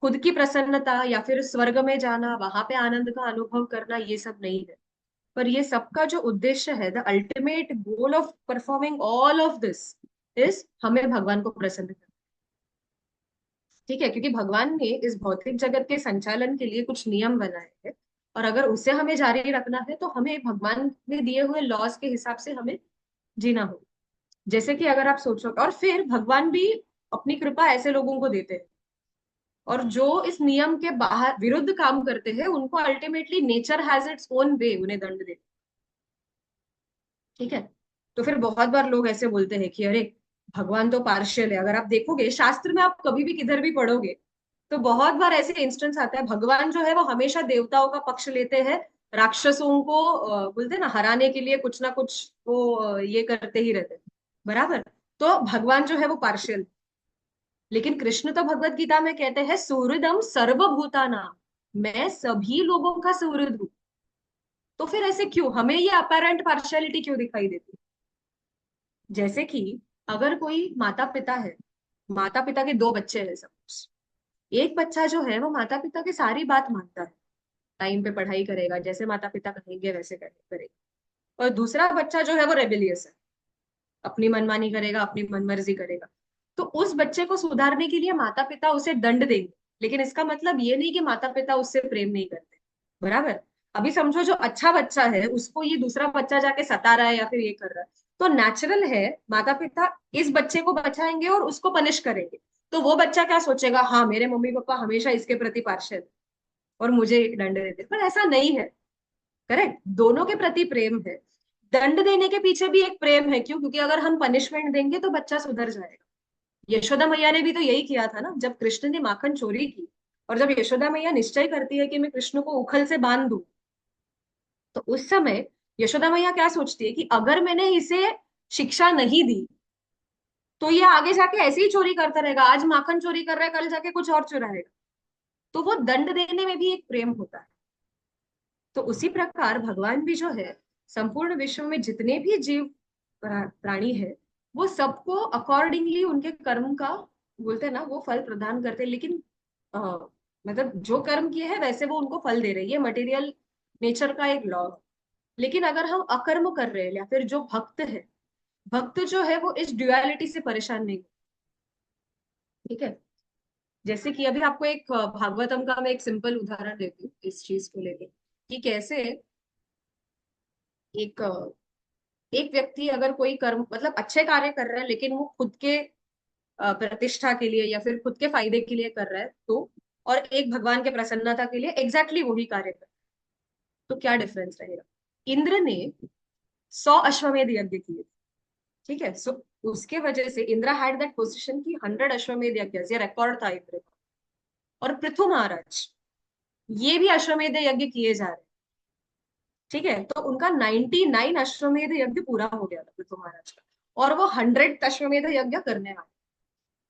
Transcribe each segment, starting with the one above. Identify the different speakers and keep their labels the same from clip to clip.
Speaker 1: खुद की प्रसन्नता या फिर स्वर्ग में जाना, वहां पे आनंद का अनुभव करना, ये सब नहीं है। पर ये सबका जो उद्देश्य है, the ultimate goal of performing all of this is हमें भगवान को प्रसन्न करना। ठीक है, क्योंकि भगवान ने इस भौतिक जगत के संचालन के लिए कुछ नियम बनाए हैं, और अगर उसे हमें जारी रखना है तो हमें भगवान ने दिए हुए लॉज के हिसाब से हमें जीना हो। जैसे कि अगर आप सोचो, और फिर भगवान भी अपनी कृपा ऐसे लोगों को देते हैं, और जो इस नियम के बाहर विरुद्ध काम करते हैं उनको ultimately nature has its own way उन्हें दंड दे। ठीक है। तो फिर बहुत बार लोग ऐसे बोलते हैं कि अरे, भगवान तो पार्शियल है। अगर आप देखोगे शास्त्र में, आप कभी भी किधर भी पढ़ोगे, तो बहुत बार ऐसे इंस्टेंस आता है, भगवान जो है वो हमेशा देवताओं का पक्ष लेते हैं, राक्षसों को बोलते हैं ना, हराने के लिए कुछ ना कुछ वो ये करते ही रहते हैं। बराबर। तो भगवान जो है वो पार्शियल। लेकिन कृष्ण तो भगवत गीता में कहते हैं सुहृदम सर्वभूतानाम, मैं सभी लोगों का सुहृद हूँ। तो फिर ऐसे क्यों हमें ये अपैरेंट पार्शियलिटी क्यों दिखाई देती है? जैसे कि अगर कोई माता पिता है, माता पिता के दो बच्चे हैं सपोज, एक बच्चा जो है वो माता पिता की सारी बात मानता है, टाइम पे पढ़ाई करेगा, जैसे माता पिता कहेंगे वैसे करेगा। और दूसरा बच्चा जो है वो रेबिलियस है, अपनी मनमानी करेगा, अपनी मनमर्जी करेगा। तो उस बच्चे को सुधारने के लिए माता पिता उसे दंड देंगे, लेकिन इसका मतलब ये नहीं कि माता पिता उससे प्रेम नहीं करते। बराबर। अभी समझो जो अच्छा बच्चा है उसको ये दूसरा बच्चा जाके सता रहा है या फिर ये कर रहा है, तो नेचुरल है माता पिता इस बच्चे को बचाएंगे और उसको पनिश करेंगे। तो वो बच्चा क्या सोचेगा, हाँ मेरे मम्मी पापा हमेशा इसके प्रति पार्शियल और मुझे दंड देते, पर ऐसा नहीं है। करेक्ट, दोनों के प्रति प्रेम है। दंड देने के पीछे भी एक प्रेम है। क्यों? क्योंकि अगर हम पनिशमेंट देंगे तो बच्चा सुधर जाएगा। यशोदा मैया ने भी तो यही किया था ना, जब कृष्ण ने माखन चोरी की, और जब यशोदा मैया निश्चय करती है कि मैं कृष्ण को उखल से बांध दूं, तो उस समय यशोदा मैया क्या सोचती है कि अगर मैंने इसे शिक्षा नहीं दी तो ये आगे जाके ऐसे ही चोरी करता रहेगा, आज माखन चोरी कर रहा है, कल जाके कुछ और चुराएगा। तो वो दंड देने में भी एक प्रेम होता है। तो उसी प्रकार भगवान भी जो है, संपूर्ण विश्व में जितने भी जीव प्राणी है, वो सबको अकॉर्डिंगली उनके कर्म का, बोलते हैं ना, वो फल प्रदान करते हैं। लेकिन अ, मतलब जो कर्म किए हैं वैसे वो उनको फल दे रही है, मटेरियल नेचर का एक लॉ। लेकिन अगर हम अकर्म कर रहे हैं, या फिर जो भक्त है, भक्त जो है वो इस ड्युअलिटी से परेशान नहीं। ठीक है। जैसे कि अभी आपको एक भागवतम का मैं एक सिंपल उदाहरण देती हूँ इस चीज को लेके, कि कैसे एक एक व्यक्ति अगर कोई कर्म, मतलब अच्छे कार्य कर रहा है, लेकिन वो खुद के प्रतिष्ठा के लिए या फिर खुद के फायदे के लिए कर रहा है, तो और एक भगवान के प्रसन्नता के लिए एग्जैक्टली वही कार्य कर रहा है, तो क्या डिफरेंस रहेगा? इंद्र ने 100 अश्वमेध यज्ञ किए। ठीक है। सो उसके वजह से इंद्र हैड दैट पोजिशन की 100 अश्वमेध यज्ञ, ये रिकॉर्ड था इंद्र का। और पृथु महाराज, ये भी अश्वमेध यज्ञ किए जा रहे हैं। ठीक है। तो उनका 99 अश्वमेध यज्ञ पूरा हो गया था पृथु महाराज का, और वो 100 अश्वमेध यज्ञ करने वाले।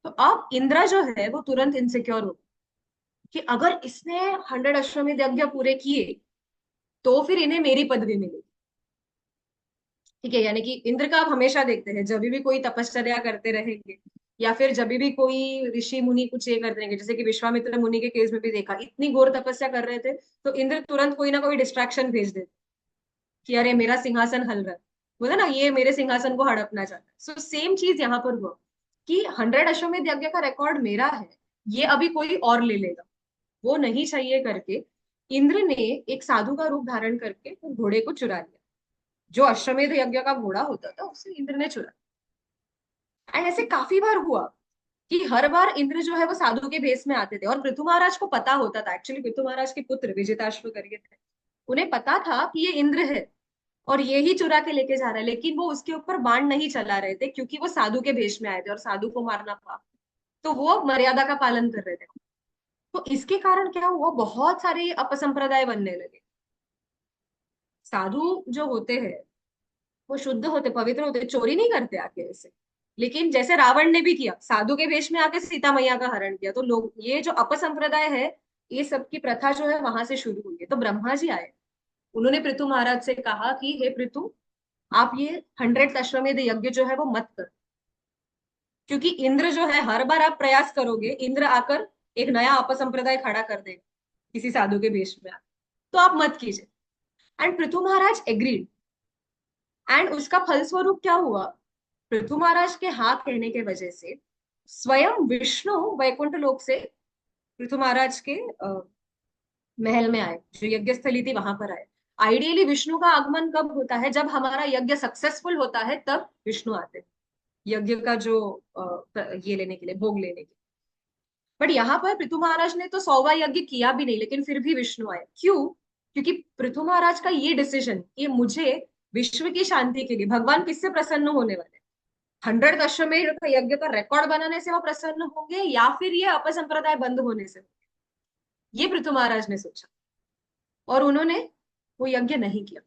Speaker 1: तो अब इंद्र जो है वो तुरंत इनसिक्योर हो कि अगर इसने 100 अश्वमेध यज्ञ पूरे किए तो फिर इन्हें मेरी पदवी मिलेगी। ठीक है। यानी कि इंद्र का आप हमेशा देखते हैं, जब भी कोई तपश्चर्या करते रहेंगे या फिर जब भी कोई ऋषि मुनि कुछ ये कर देंगे, जैसे कि विश्वामित्र मुनि के केस में भी देखा, इतनी घोर तपस्या कर रहे थे तो इंद्र तुरंत कोई ना कोई डिस्ट्रैक्शन भेज देते कि अरे मेरा सिंहासन हल रहा है, बोले ना, ये मेरे सिंहासन को हड़पना चाहता है। सो सेम चीज यहाँ पर हुआ कि 100 अश्वमेध यज्ञ का रिकॉर्ड मेरा है, ये अभी कोई और ले लेगा, वो नहीं चाहिए करके इंद्र ने एक साधु का रूप धारण करके वो घोड़े को चुरा लिया। जो अश्वमेध यज्ञ का घोड़ा होता था उसे इंद्र ने चुरा। एंड ऐसे काफी बार हुआ कि हर बार इंद्र जो है वो साधु के भेष में आते थे, और पृथु महाराज को पता होता था, एक्चुअली पृथु महाराज के पुत्र विजिताश्व करके थे, उन्हें पता था कि ये इंद्र है और ये ही चुरा के लेके जा रहा है, लेकिन वो उसके ऊपर बाण नहीं चला रहे थे क्योंकि वो साधु के भेष में आए थे और साधु को मारना था। तो वो मर्यादा का पालन कर रहे थे। तो इसके कारण क्या हुआ, बहुत सारे अपसंप्रदाय बनने लगे। साधु जो होते हैं वो शुद्ध होते, पवित्र होते, चोरी नहीं करते आके ऐसे। लेकिन जैसे रावण ने भी किया, साधु के वेश में आके सीता मैया का हरण किया, तो लोग, ये जो अपसंप्रदाय है, ये सब की प्रथा जो है वहां से शुरू हुई है। तो ब्रह्मा जी आए, उन्होंने पृथु महाराज से कहा कि हे पृथु, आप ये 100 अश्वमेध यज्ञ जो है वो मत कर, क्योंकि इंद्र जो है, हर बार आप प्रयास करोगे इंद्र आकर एक नया अपसंप्रदाय खड़ा कर देगा किसी साधु के भेष में, तो आप मत कीजिए। And Prithu Maharaj agreed. And उसका फलस्वरूप क्या हुआ, पृथु महाराज के हाँ कहने के वजह से स्वयं विष्णु वैकुंठ लोक से पृथु महाराज के महल में आए, जो यज्ञ स्थली थी वहां पर आए। आइडियली विष्णु का आगमन कब होता है, जब हमारा यज्ञ सक्सेसफुल होता है, तब विष्णु आते हैं यज्ञ का जो ये लेने के लिए, भोग लेने के लिए। बट यहाँ पर पृथु महाराज ने तो 100वां यज्ञ किया भी नहीं, लेकिन फिर भी विष्णु आए। क्यों? क्योंकि पृथु महाराज का ये डिसीजन कि मुझे विश्व की शांति के लिए भगवान किससे प्रसन्न होने वाले, 100 अश्वमेध यज्ञ का रिकॉर्ड बनाने से वो प्रसन्न होंगे, या फिर ये अपसंप्रदाय बंद होने से, ये पृथु महाराज ने सोचा और उन्होंने वो यज्ञ नहीं किया।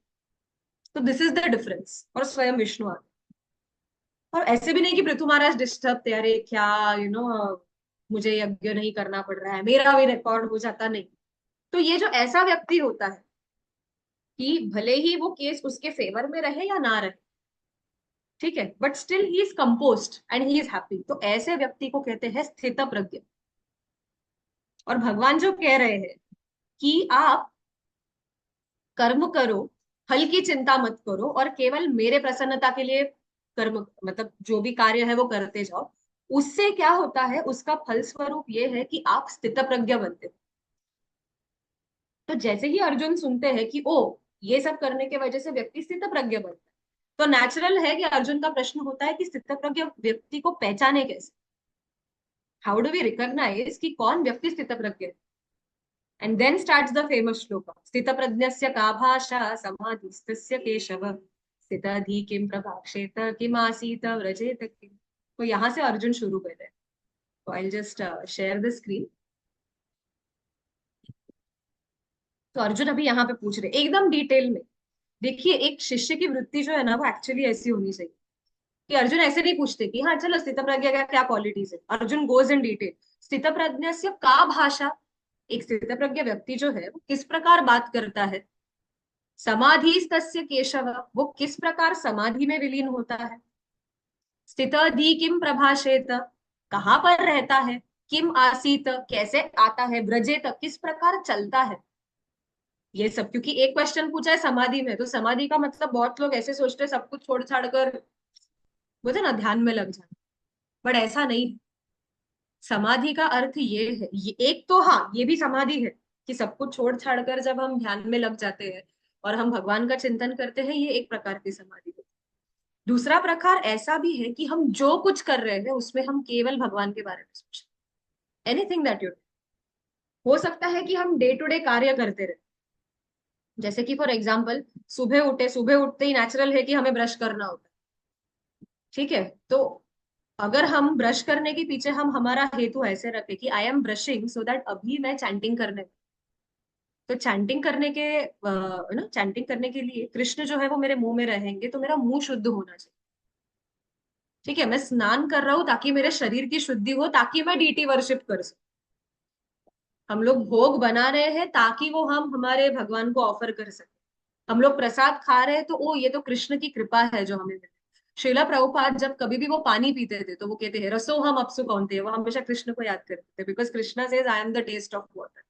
Speaker 1: तो दिस इज द डिफरेंस। और स्वयं विष्णु आ गए। और ऐसे भी नहीं कि पृथु महाराज डिस्टर्ब थे, अरे क्या मुझे यज्ञ नहीं करना पड़ रहा है, मेरा भी रिकॉर्ड हो जाता, नहीं। तो ये जो ऐसा व्यक्ति होता है कि भले ही वो केस उसके फेवर में रहे या ना रहे, ठीक है, but still he is composed and he is happy, तो ऐसे व्यक्ति को कहते हैं स्थित प्रज्ञ। और भगवान जो कह रहे हैं कि आप कर्म करो, फल की चिंता मत करो, और केवल मेरे प्रसन्नता के लिए कर्म, मतलब जो भी कार्य है वो करते जाओ, उससे क्या होता है, उसका फल स्वरूप ये है कि आप स्थित प्रज्ञ बनते हो। तो जैसे ही अर्जुन सुनते हैं कि ओ, ये सब करने के वजह से व्यक्ति स्थित प्रज्ञ बनता है, तो नेचुरल है कि अर्जुन का प्रश्न होता है कि स्थित प्रज्ञ व्यक्ति को पहचाने कैसे, हाउ डू वी रिकॉग्नाइज कि कौन व्यक्ति स्थित प्रज्ञ है। And then starts the famous shloka. स्थितप्रज्ञस्य का भाषा समाधिस्तस्य केशव स्थिताधि किम प्रभाषेत किम आसीत व्रजेत किम। तो यहाँ से अर्जुन शुरू कर रहे हैं। तो I'll just share the screen. तो अर्जुन अभी यहाँ पे पूछ रहे एकदम डिटेल में। देखिए, एक शिष्य की वृत्ति जो है ना, वो एक्चुअली ऐसी होनी चाहिए कि अर्जुन ऐसे नहीं पूछते कि हाँ चलो स्थित प्रज्ञा का क्या क्वालिटीज है। Arjun goes in detail. स्थित प्रज्ञस्य का भाषा, एक स्थित प्रज्ञ व्यक्ति जो है वो किस प्रकार बात करता है। समाधि तस्य केशव, वो किस प्रकार समाधि में विलीन होता है। स्थितधि किम प्रभाषेत, कहाँ पर रहता है। किम आसीत, कैसे आता है। व्रजेत, किस प्रकार चलता है। ये सब, क्योंकि एक क्वेश्चन पूछा है समाधि में, तो समाधि का मतलब बहुत लोग ऐसे सोचते हैं सब कुछ छोड़ छाड़ कर, बोलते ना, ध्यान में लग जाना। बट ऐसा नहीं। समाधि का अर्थ ये है, ये एक तो हाँ, ये भी समाधि है कि सब कुछ छोड़ छाड़ कर जब हम ध्यान में लग जाते हैं और हम भगवान का चिंतन करते हैं, ये एक प्रकार की समाधि है। दूसरा प्रकार ऐसा भी है कि हम जो कुछ कर रहे हैं उसमें हम केवल भगवान के बारे में सोच, एनीथिंग दैट यू। हो सकता है कि हम डे टू डे कार्य करते रहे, जैसे कि फॉर एग्जाम्पल सुबह उठे, सुबह उठते ही नेचुरल है कि हमें ब्रश करना होता है, ठीक है। तो अगर हम ब्रश करने के पीछे हम हमारा हेतु ऐसे रखे कि I am brushing so that अभी मैं चैंटिंग करने, तो चैंटिंग करने के ना, चैंटिंग करने के लिए कृष्ण जो है वो मेरे मुंह में रहेंगे, तो मेरा मुंह शुद्ध होना चाहिए, ठीक है। मैं स्नान कर रहा हूँ ताकि मेरे शरीर की शुद्धि हो, ताकि मैं डीटी वर्शिप कर सकूं। हम लोग भोग बना रहे हैं ताकि वो हम हमारे भगवान को ऑफर कर सके। हम लोग प्रसाद खा रहे हैं तो ओ, ये तो कृष्ण की कृपा है जो हमें मिली। श्रीला प्रभुपाद जब कभी भी वो पानी पीते थे तो वो कहते हैं रसो हम अपसु कौनते, वो हमेशा कृष्ण को याद करते थे, because Krishna says I am the taste of water.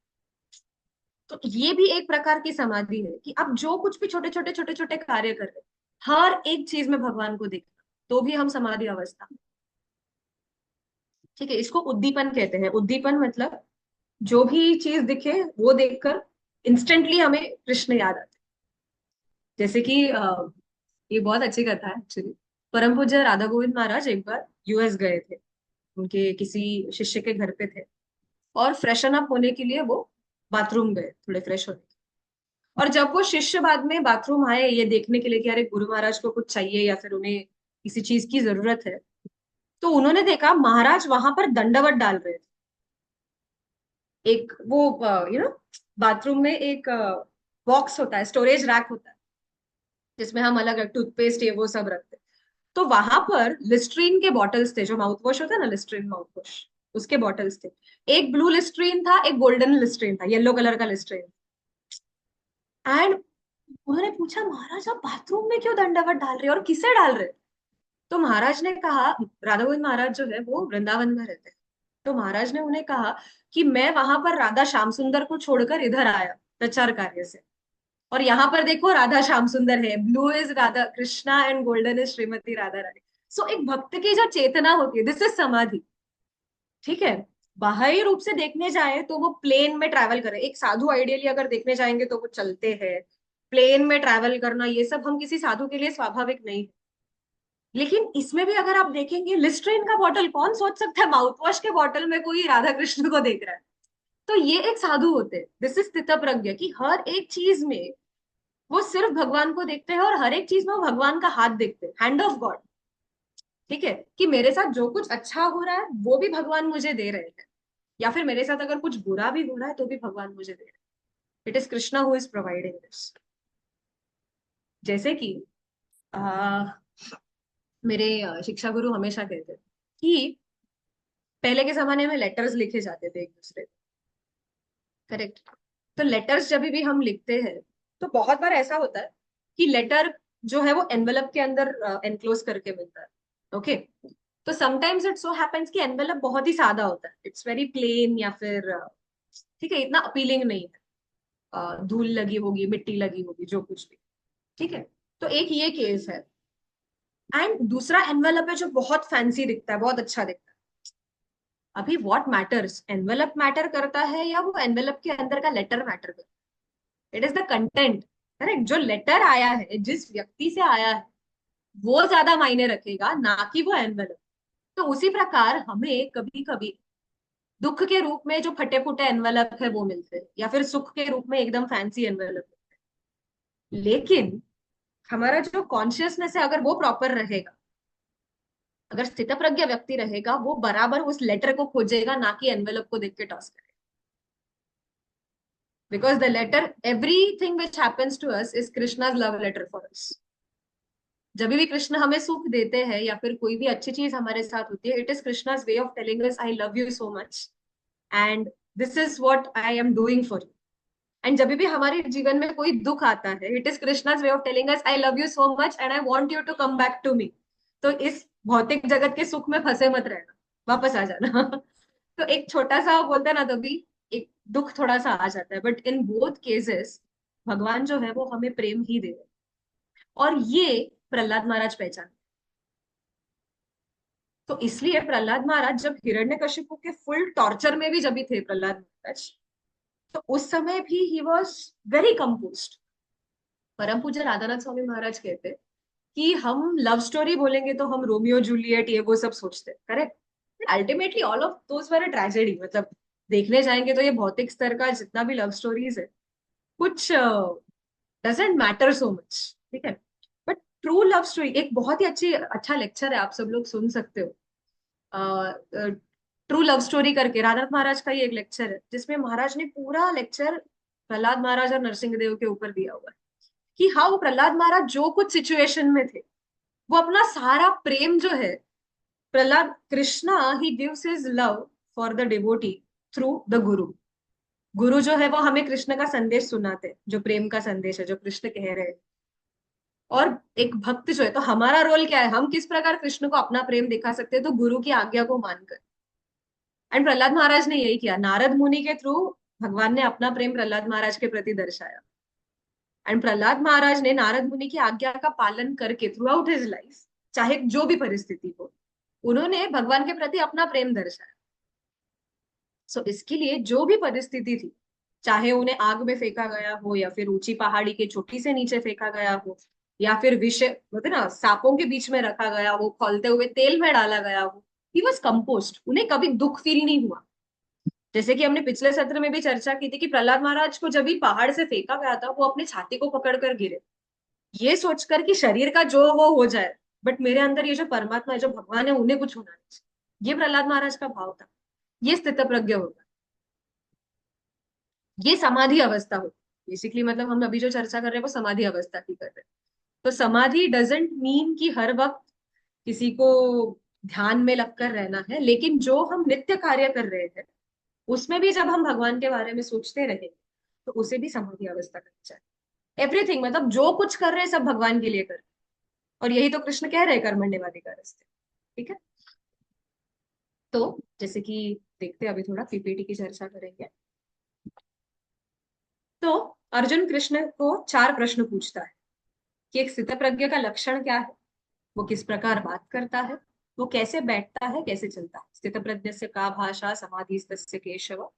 Speaker 1: तो ये भी एक प्रकार की समाधि है कि आप जो कुछ भी छोटे छोटे कार्य कर रहे हैं, हर एक चीज में भगवान को देखना, तो भी हम समाधि अवस्था में, ठीक है। इसको उद्दीपन कहते हैं। उद्दीपन मतलब जो भी चीज दिखे वो देखकर इंस्टेंटली हमें कृष्ण याद आते हैं। जैसे कि ये बहुत अच्छी कथा है एक्चुअली। परम पूज्य राधा गोविंद महाराज एक बार यूएस गए थे, उनके किसी शिष्य के घर पे थे, और फ्रेशन अप होने के लिए वो बाथरूम गए, थोड़े फ्रेश होने। और जब वो शिष्य बाद में बाथरूम आए ये देखने के लिए कि अरे गुरु महाराज को कुछ चाहिए या फिर उन्हें किसी चीज की जरूरत है, तो उन्होंने देखा महाराज वहां पर दंडवत डाल रहे थे। एक वो बाथरूम में एक बॉक्स होता है, स्टोरेज रैक होता है, जिसमें हम अलग अलग टूथपेस्ट ये वो सब रखते हैं। तो वहां पर लिस्ट्रीन के बॉटल्स थे, जो माउथ वॉश होता है ना, लिस्ट्रीन माउथ वॉश, उसके बॉटल्स थे। एक ब्लू लिस्ट्रीन था, एक गोल्डन लिस्ट्रीन था, येलो कलर का लिस्ट्रीन। एंड उन्होंने पूछा महाराज आप बाथरूम में क्यों दंडवत डाल रहे हो और किसे डाल रहे हो? तो महाराज ने कहा, राधा गोविंद महाराज जो है वो वृंदावन में रहते हैं, तो महाराज ने उन्हें कहा कि मैं वहां पर राधा श्याम सुंदर को छोड़कर इधर आया प्रचार कार्य से, और यहाँ पर देखो राधा श्याम सुंदर है, blue is Radha Krishna and golden is Shrimati Radha Rani. So एक भक्त की जो चेतना होती है, दिस इज समाधि। ठीक है, बाहरी रूप से देखने जाए तो वो प्लेन में ट्रैवल करे, एक साधु आइडियली अगर देखने जाएंगे तो वो चलते हैं, प्लेन में ट्रैवल करना ये सब हम किसी साधु के लिए स्वाभाविक नहीं है। लेकिन इसमें भी अगर आप देखेंगे, लिस्ट्रीन का बॉटल कौन सोच सकता है माउथ वॉश के बॉटल में कोई राधा कृष्ण को देख रहा है। तो ये एक साधु होते हैं, दिस इज स्थित प्रज्ञ, कि हर एक चीज में वो सिर्फ भगवान को देखते हैं, और हर एक चीज में वो भगवान का हाथ देखते हैं, हैंड ऑफ गॉड। ठीक है, कि मेरे साथ जो कुछ अच्छा हो रहा है वो भी भगवान मुझे दे रहे हैं, या फिर मेरे साथ अगर कुछ बुरा भी हो रहा है तो भी भगवान मुझे दे रहे हैं। It is Krishna who is providing this. जैसे कि आ, मेरे शिक्षा गुरु हमेशा कहते थे कि पहले के जमाने में लेटर्स लिखे जाते थे एक दूसरे को, करेक्ट। तो लेटर्स जब भी हम लिखते हैं तो बहुत बार ऐसा होता है कि लेटर जो है वो एनवेलप के अंदर एनक्लोज करके मिलता है। ओके, तो समटाइम्स इट सो हैपेंस कि एनवेलप बहुत ही सादा होता है, इट्स वेरी प्लेन, या फिर ठीक है इतना अपीलिंग नहीं है, धूल लगी होगी, मिट्टी लगी होगी, जो कुछ भी। ठीक है, तो एक ये केस है। एंड दूसरा एनवेलप है जो बहुत फैंसी दिखता है, बहुत अच्छा दिखता है। अभी व्हाट मैटर्स, एनवेलप मैटर करता है या वो एनवेलप के अंदर का लेटर मैटर करता है? It is the content, correct. जो लेटर आया है, जिस व्यक्ति से आया है, वो ज्यादा मायने रखेगा, ना कि वो एनवेलप। तो उसी प्रकार हमें कभी कभी दुख के रूप में जो फटे फुटे एनवेलप है वो मिलते हैं, या फिर सुख के रूप में एकदम फैंसी एनवेलप। लेकिन हमारा जो कॉन्शियसनेस है अगर वो प्रॉपर रहेगा, अगर स्थित प्रज्ञ व्यक्ति रहेगा, वो बराबर उस लेटर को खोजेगा, ना कि एनवेलप को देख के टॉस करेगा। Because the letter, everything which happens to us is Krishna's love letter for us. जब भी कृष्ण हमें सुख देते हैं या फिर कोई भी अच्छी चीज हमारे साथ होती है, it is Krishna's way of telling us I love you so much, and this is what I am doing for you. And जब भी हमारे जीवन में कोई दुख आता है, it is Krishna's way of telling us I love you so much and I want you to come back to me. तो इस भौतिक जगत के सुख में फंसे मत रहना, वापस आ जाना। तो एक छोटा सा बोलते हैं ना, तभी एक दुख थोड़ा सा आ जाता है, बट इन बोथ केसेस भगवान जो है वो हमें प्रेम ही दे रहे हैं। और ये प्रहलाद महाराज पहचान। तो इसलिए प्रहलाद महाराज जब हिरण्यकशिपु के फुल टॉर्चर में भी जब भी थे प्रहलाद महाराज, तो उस समय भी ही वॉज वेरी कंपोज्ड। परम पूज्य राधानाथ स्वामी महाराज कहते कि हम लव स्टोरी बोलेंगे तो हम रोमियो जूलियट ये वो सब सोचते हैं, correct. Ultimately all of those were a tragedy, मतलब देखने जाएंगे तो ये भौतिक स्तर का जितना भी लव स्टोरीज है, कुछ डजेंट मैटर सो मच। ठीक है, बट ट्रू लव स्टोरी एक बहुत ही अच्छा लेक्चर है, आप सब लोग सुन सकते हो। ट्रू लव स्टोरी करके राधानाथ महाराज का ही एक लेक्चर है, जिसमें महाराज ने पूरा लेक्चर प्रहलाद महाराज और नरसिंह देव के ऊपर दिया हुआ है, कि हाँ वो प्रहलाद महाराज जो कुछ सिचुएशन में थे, वो अपना सारा प्रेम जो है, Prahlad Krishna he gives his love for the devotee through the गुरु। गुरु जो है वो हमें कृष्ण का संदेश सुनाते हैं, जो प्रेम का संदेश है, जो कृष्ण कह रहे हैं। और एक भक्त जो है, तो हमारा रोल क्या है, हम किस प्रकार कृष्ण को अपना प्रेम दिखा सकते हैं, तो गुरु की आज्ञा को मानकर। एंड प्रहलाद महाराज ने यही किया, नारद मुनि के थ्रू भगवान ने अपना प्रेम प्रहलाद महाराज के प्रति दर्शाया। एंड प्रहलाद महाराज ने नारद मुनि की आज्ञा का पालन करके थ्रू आउट हिज लाइफ, चाहे जो भी परिस्थिति हो, उन्होंने भगवान के प्रति अपना प्रेम दर्शाया। सो इसके लिए जो भी परिस्थिति थी, चाहे उन्हें आग में फेंका गया हो, या फिर ऊंची पहाड़ी के चोटी से नीचे फेंका गया हो, या फिर विष बोलते ना सांपों के बीच में रखा गया हो, खौलते हुए तेल में डाला गया हो, ही वॉज कंपोस्ट, उन्हें कभी दुख फील नहीं हुआ। जैसे कि हमने पिछले सत्र में भी चर्चा की थी कि प्रहलाद महाराज को जब भी पहाड़ से फेंका गया था, वो अपने छाती को पकड़ कर गिरे, ये सोचकर कि शरीर का जो वो हो जाए, बट मेरे अंदर ये जो परमात्मा है, जो भगवान है, उन्हें कुछ होना नहीं चाहिए। ये प्रहलाद महाराज का भाव था। ये स्थित प्रज्ञ होगा, ये समाधि अवस्था होगी बेसिकली। मतलब हम अभी जो चर्चा कर रहे हैं वो समाधि अवस्था की कर रहे हैं। तो समाधि डजेंट मीन कि हर वक्त किसी को ध्यान में लगकर रहना है, लेकिन जो हम नित्य कार्य कर रहे हैं उसमें भी जब हम भगवान के बारे में सोचते रहे, तो उसे भी समाधि अवस्था करनी चाहिए। एवरीथिंग, मतलब जो कुछ कर रहे हैं सब भगवान के लिए कर रहे हैं। और यही तो कृष्ण कह रहे हैं कर्मण्येवाधिकारस्ते। ठीक है, तो जैसे कि देखते हैं, अभी थोड़ा पीपीटी की चर्चा करेंगे। तो अर्जुन कृष्ण को 4 प्रश्न पूछता है कि एक स्थितप्रज्ञ का लक्षण क्या है, वो किस प्रकार बात करता है, वो कैसे बैठता है, कैसे चलता है। स्थितप्रज्ञ से का भाषा समाधिस्तस्य केशव,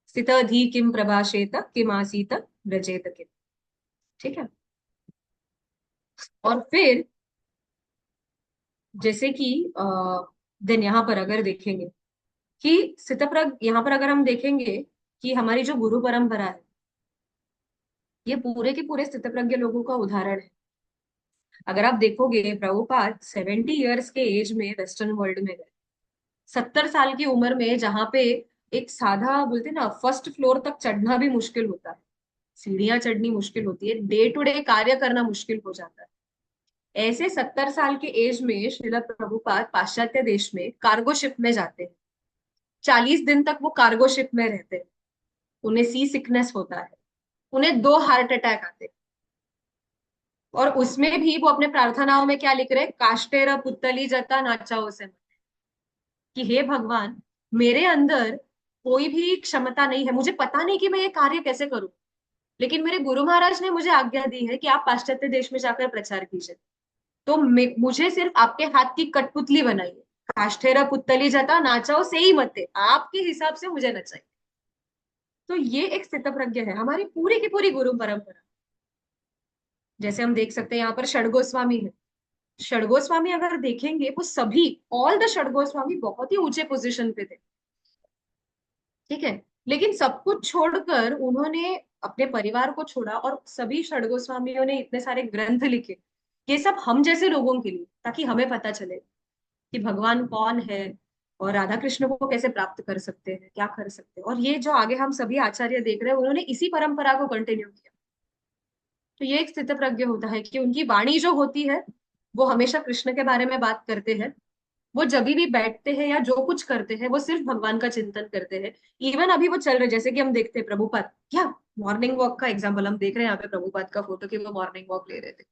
Speaker 1: स्थितधि किम प्रभाषेत किम आसीत व्रजेत किम। ठीक है। और फिर जैसे कि देन यहाँ पर अगर देखेंगे कि स्थितप्रज्ञ, यहाँ पर अगर हम देखेंगे कि हमारी जो गुरु परंपरा है, ये पूरे के पूरे स्थितप्रज्ञ लोगों का उदाहरण है। अगर आप देखोगे, प्रभुपाद 70 ईयर्स के एज में वेस्टर्न वर्ल्ड में गए, 70 साल की उम्र में, जहां पे एक साधा बोलते हैं ना, फर्स्ट फ्लोर तक चढ़ना भी मुश्किल होता है, सीढ़ियां चढ़नी मुश्किल होती है, डे टू डे कार्य करना मुश्किल हो जाता है। ऐसे 70 साल के एज में श्रील प्रभुपाद पाश्चात्य देश में कार्गो शिप में जाते हैं। 40 दिन तक वो कार्गो शिप में रहते हैं। उन्हें सी सिकनेस होता है, उन्हें 2 हार्ट अटैक आते हैं। और उसमें भी वो अपने प्रार्थनाओं में क्या लिख रहे हैं, काष्टेर पुतली जता नाचाओ से, कि हे भगवान, मेरे अंदर कोई भी क्षमता नहीं है, मुझे पता नहीं कि मैं ये कार्य कैसे करूं, लेकिन मेरे गुरु महाराज ने मुझे आज्ञा दी है कि आप पाश्चात्य देश में जाकर प्रचार कीजिए। तो मुझे सिर्फ आपके हाथ की कठपुतली बनाइए, काष्ठेरा पुतली जाता नाचाओ से ही मते, आपके हिसाब से मुझे नचाइए। तो ये एक स्थितप्रज्ञ है हमारी पूरी की पूरी गुरु परंपरा। जैसे हम देख सकते हैं यहाँ पर षडगोस्वामी है। षडगोस्वामी अगर देखेंगे, वो सभी, ऑल द षडगोस्वामी बहुत ही ऊंचे पोजीशन पे थे। ठीक है। लेकिन सब कुछ छोड़कर उन्होंने अपने परिवार को छोड़ा, और सभी षडगोस्वामियों ने इतने सारे ग्रंथ लिखे, ये सब हम जैसे लोगों के लिए, ताकि हमें पता चले कि भगवान कौन है, और राधा कृष्ण को कैसे प्राप्त कर सकते हैं, क्या कर सकते हैं। और ये जो आगे हम सभी आचार्य देख रहे हैं, उन्होंने इसी परंपरा को कंटिन्यू किया। तो ये एक स्थित प्रज्ञ होता है कि उनकी वाणी जो होती है, वो हमेशा कृष्ण के बारे में बात करते हैं। वो जब भी बैठते हैं या जो कुछ करते हैं, वो सिर्फ भगवान का चिंतन करते हैं। इवन अभी वो चल रहे, जैसे कि हम देखते हैं प्रभुपाद, क्या मॉर्निंग वॉक का एग्जाम्पल हम देख रहे हैं यहाँ पे, प्रभुपाद का फोटो कि वो मॉर्निंग वॉक ले रहे थे।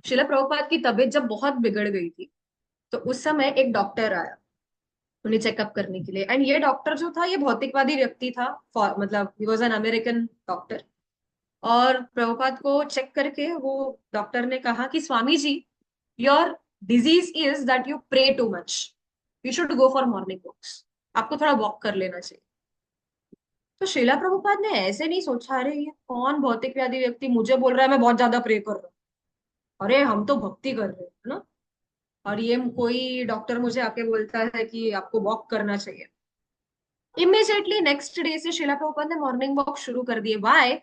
Speaker 1: शिला प्रभुपाद की तबीयत जब बहुत बिगड़ गई थी, तो उस समय एक डॉक्टर आया उन्हें चेकअप करने के लिए। एंड ये डॉक्टर जो था, ये भौतिकवादी व्यक्ति था, मतलब he was an American doctor. और प्रभुपाद को चेक करके वो डॉक्टर ने कहा कि Swami ji, your disease is that you pray too much, you should go for morning walks, आपको थोड़ा वॉक कर लेना चाहिए। तो शिला प्रभुपाद ने ऐसे नहीं सोचा, अरे ये कौन भौतिकवादी व्यक्ति मुझे बोल रहा है मैं बहुत ज्यादा प्रे कर रहा हूँ, अरे हम तो भक्ति कर रहे हैं ना, और ये कोई डॉक्टर मुझे आके बोलता है कि आपको वॉक करना चाहिए। इमीडिएटली नेक्स्ट डे से शिला प्रभुपाद ने मॉर्निंग वॉक शुरू कर दिए। वाई?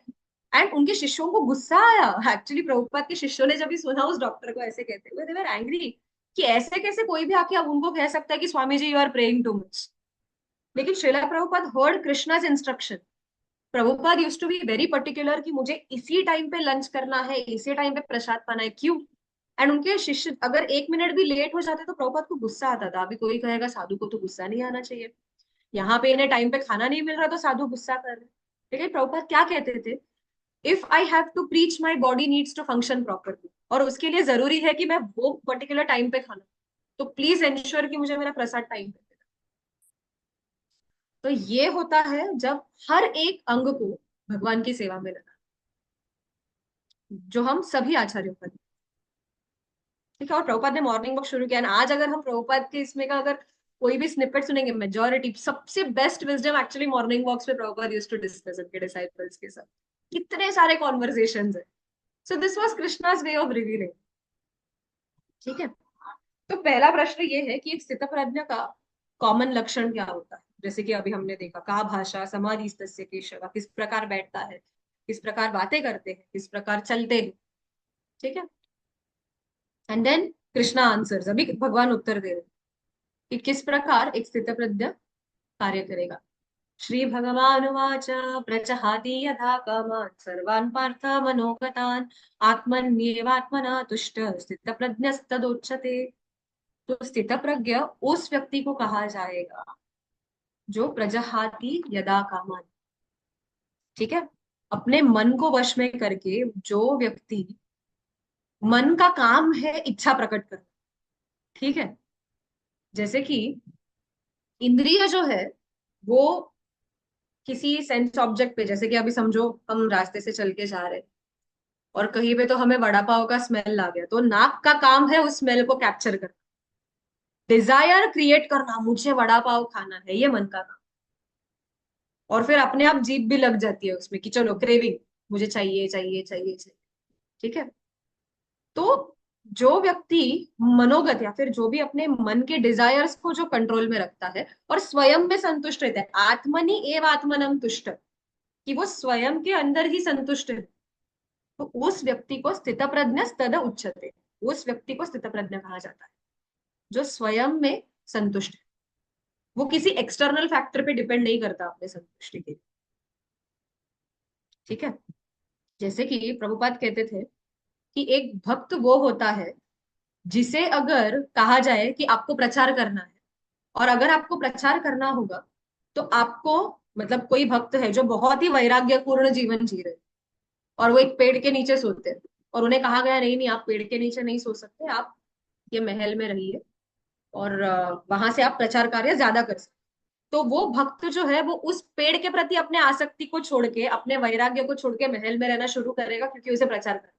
Speaker 1: एंड उनके शिष्यों को गुस्सा आया। एक्चुअली प्रभुपाद के शिष्यों ने जब भी सुना उस डॉक्टर को ऐसे कहते हुए, दे वर एंग्री कि ऐसे कैसे कोई भी आके अब उनको कह सकता है कि Swami ji you are praying too much. लेकिन Srila Prabhupada heard Krishna's instruction. Prabhupada used to be very particular कि मुझे इसी टाइम पे लंच करना है, इसी टाइम पे प्रसाद पाना है। क्यों? एंड उनके शिष्य अगर 1 मिनट भी लेट हो जाते तो प्रभुपाद को गुस्सा आता था। अभी कोई कहेगा साधु को तो गुस्सा नहीं आना चाहिए, यहाँ पे इन्हें टाइम पे खाना नहीं मिल रहा तो साधु गुस्सा कर रहे। लेकिन प्रभुपाद क्या कहते थे, if I have to preach my body needs to function properly, और उसके लिए जरूरी है कि मैं वो पर्टिकुलर टाइम पे खाना, तो प्लीज एंश्योर कि मुझे मेरा प्रसाद टाइम पे देना। तो ये होता है जब हर एक अंग को भगवान की सेवा में लगा, जो हम सभी आचार्यों का। ठीक है। और प्रभुपाद ने मॉर्निंग वॉक शुरू किया। आज अगर हम प्रभुपाद के इसमें का अगर कोई भी स्निपेट सुनेंगे, मेजोरिटी सबसे best wisdom actually morning walks पे प्रभुपाद यूज्ड टू डिस्कस उनके डिसाइपल्स के साथ। कितने सारे कॉन्वर्सेशंस है। So this was Krishna's way of revealing. ठीक है। तो पहला प्रश्न ये है कि एक स्थितप्रज्ञ का कॉमन लक्षण क्या होता है। जैसे कि अभी हमने देखा, का भाषा समाधि तस्य केशव, किस प्रकार बैठता है, किस प्रकार बातें करते हैं, किस प्रकार चलते हैं। ठीक है। एंड देन कृष्णा आंसर्स, अभी भगवान उत्तर दे रहे हैं कि किस प्रकार एक स्थितप्रज्ञ कार्य करेगा। श्री भगवानुवाच प्रजहाति यथा कामान् सर्वान् पार्थ मनोगतान् आत्मन्येवात्मना तुष्ट स्थितप्रज्ञस्तदोच्यते। तो स्थितप्रज्ञ उस व्यक्ति को कहा जाएगा जो प्रजहाति यदा कामान्। ठीक है। अपने मन को वश में करके जो व्यक्ति, मन का काम है इच्छा प्रकट करना। ठीक है। जैसे कि इंद्रिय जो है वो किसी सेंस ऑब्जेक्ट पे, जैसे कि अभी समझो हम रास्ते से चल के जा रहे हैं और कहीं पे तो हमें वड़ा पाव का स्मेल आ गया, तो नाक का काम है उस स्मेल को कैप्चर करना, डिजायर क्रिएट करना, मुझे वड़ा पाव खाना है, ये मन का काम। और फिर अपने आप जीभ भी लग जाती है उसमें कि चलो क्रेविंग, मुझे चाहिए चाहिए चाहिए चाहिए। ठीक है। तो जो व्यक्ति मनोगत या फिर जो भी अपने मन के डिजायर्स को जो कंट्रोल में रखता है और स्वयं में संतुष्ट रहता है, आत्मनि एव आत्मनम तुष्ट, कि वो स्वयं के अंदर ही संतुष्ट है, तो उस व्यक्ति को स्थितप्रज्ञ तद उच्यते, उस व्यक्ति को स्थितप्रज्ञ कहा जाता है, जो स्वयं में संतुष्ट है। वो किसी एक्सटर्नल फैक्टर पे डिपेंड नहीं करता अपने संतुष्टि के लिए। ठीक है। जैसे कि प्रभुपाद कहते थे कि एक भक्त वो होता है जिसे अगर कहा जाए कि आपको प्रचार करना है, और अगर आपको प्रचार करना होगा, तो आपको, मतलब कोई भक्त है जो बहुत ही वैराग्यपूर्ण जीवन जी रहे, और वो एक पेड़ के नीचे सोते हैं, और उन्हें कहा गया नहीं नहीं आप पेड़ के नीचे नहीं सो सकते, आप ये महल में रहिए और वहां से आप प्रचार कार्य ज्यादा कर सकते। तो वो भक्त जो है वो उस पेड़ के प्रति अपने आसक्ति को छोड़ के, अपने वैराग्य को छोड़ के महल में रहना शुरू करेगा, क्योंकि उसे प्रचार करना।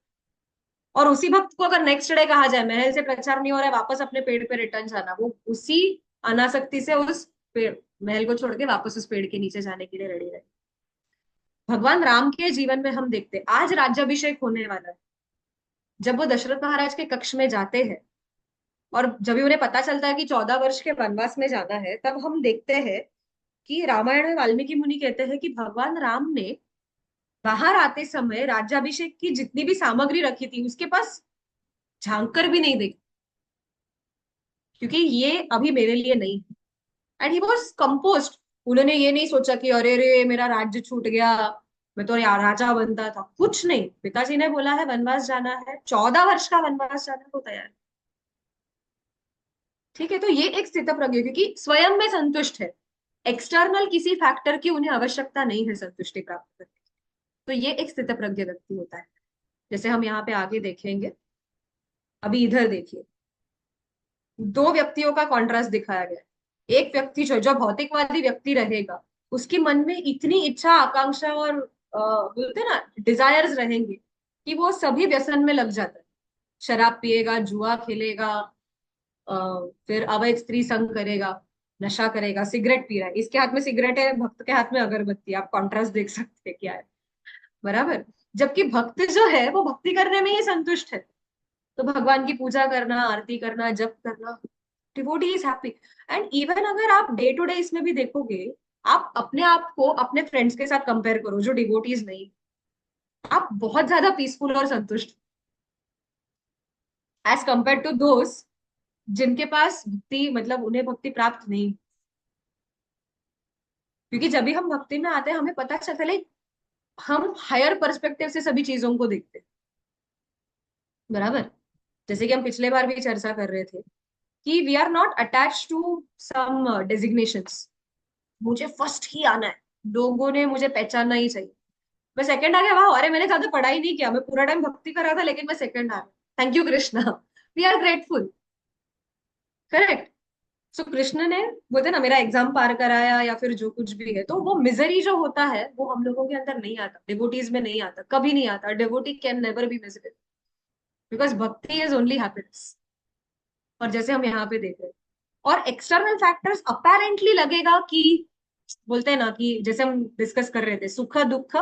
Speaker 1: और उसी भक्त को अगर नेक्स्ट डे कहा जाए महल से प्रचार नहीं हो रहा है, वापस अपने पेड़ पे रिटर्न जाना, वो उसी अनासक्ति से उस पेड़, महल को छोड़ के वापस उस पेड़ के नीचे जाने के लिए रेडी रहे। भगवान राम के जीवन में हम देखते हैं, आज राज्याभिषेक होने वाला है, जब वो दशरथ महाराज के कक्ष में जाते हैं और जब भी उन्हें पता चलता है कि 14 वर्ष के वनवास में जाना है, तब हम देखते हैं कि रामायण में वाल्मीकि मुनि कहते हैं कि भगवान राम ने बाहर आते समय राज्याभिषेक की जितनी भी सामग्री रखी थी उसके पास झांक कर भी नहीं देखी, क्योंकि ये अभी मेरे लिए नहीं है। And he was compost. उन्होंने ये नहीं सोचा कि अरे रे मेरा राज्य छूट गया, मैं तो यार राजा बनता था, कुछ नहीं। पिताजी ने बोला है वनवास जाना है, 14 वर्ष का वनवास जाना है, वो तैयार। ठीक है। तो ये एक स्थितप्रज्ञ, क्योंकि स्वयं में संतुष्ट है, एक्सटर्नल किसी फैक्टर की उन्हें आवश्यकता नहीं है संतुष्टि प्राप्त करने की। तो ये एक स्थितप्रज्ञ व्यक्ति होता है। जैसे हम यहाँ पे आगे देखेंगे, अभी इधर देखिए, दो व्यक्तियों का कॉन्ट्रास्ट दिखाया गया है। एक व्यक्ति जो भौतिकवादी व्यक्ति रहेगा, उसके मन में इतनी इच्छा आकांक्षा और बोलते हैं ना डिजायर्स रहेंगे कि वो सभी व्यसन में लग जाता है। शराब पिएगा, जुआ खेलेगा, अ, फिर अवैध स्त्री संग करेगा, नशा करेगा, सिगरेट पी रहा है, इसके हाथ में सिगरेट है, भक्त के हाथ में अगरबत्ती, आप कॉन्ट्रास्ट देख सकते हैं क्या है। बराबर। जबकि भक्त जो है वो भक्ति करने में ही संतुष्ट है, तो भगवान की पूजा करना, आरती करना, जप करना, devotee is happy. And even अगर आप डे टू डे इसमें भी देखोगे, आप अपने आप को अपने फ्रेंड्स के साथ कंपेयर करो जो डिवोटीज नहीं, आप बहुत ज्यादा पीसफुल और संतुष्ट एज कंपेयर टू दोस्त जिनके पास भक्ति, मतलब उन्हें भक्ति प्राप्त नहीं। क्योंकि जब भी हम भक्ति में आते हैं हमें पता चलता है हम हायर पर्सपेक्टिव से सभी चीजों को देखते हैं। बराबर। जैसे कि हम पिछले बार भी चर्चा कर रहे थे कि we are not attach to some designations, मुझे फर्स्ट ही आना है, लोगों ने मुझे पहचानना ही चाहिए। मैं सेकंड आ गया, वाह अरे मैंने ज्यादा पढ़ाई नहीं किया, मैं पूरा टाइम भक्ति कर रहा था लेकिन मैं सेकंड आ गया, thank you Krishna. We are grateful. Correct. So Krishna ने, बोलते ना, मेरा एग्जाम पार कराया या फिर जो कुछ भी है, तो वो मिजरी जो होता है वो हम लोगों के अंदर नहीं आता, डिवोटीज में नहीं आता, कभी नहीं आता। Devotee can never be miserable, because भक्ति इज ओनली हैप्पीनेस। और जैसे हम यहाँ पे देख रहे हैं, और एक्सटर्नल फैक्टर्स अपेरेंटली लगेगा कि, बोलते हैं ना कि जैसे हम डिस्कस कर रहे थे, सुख दुख,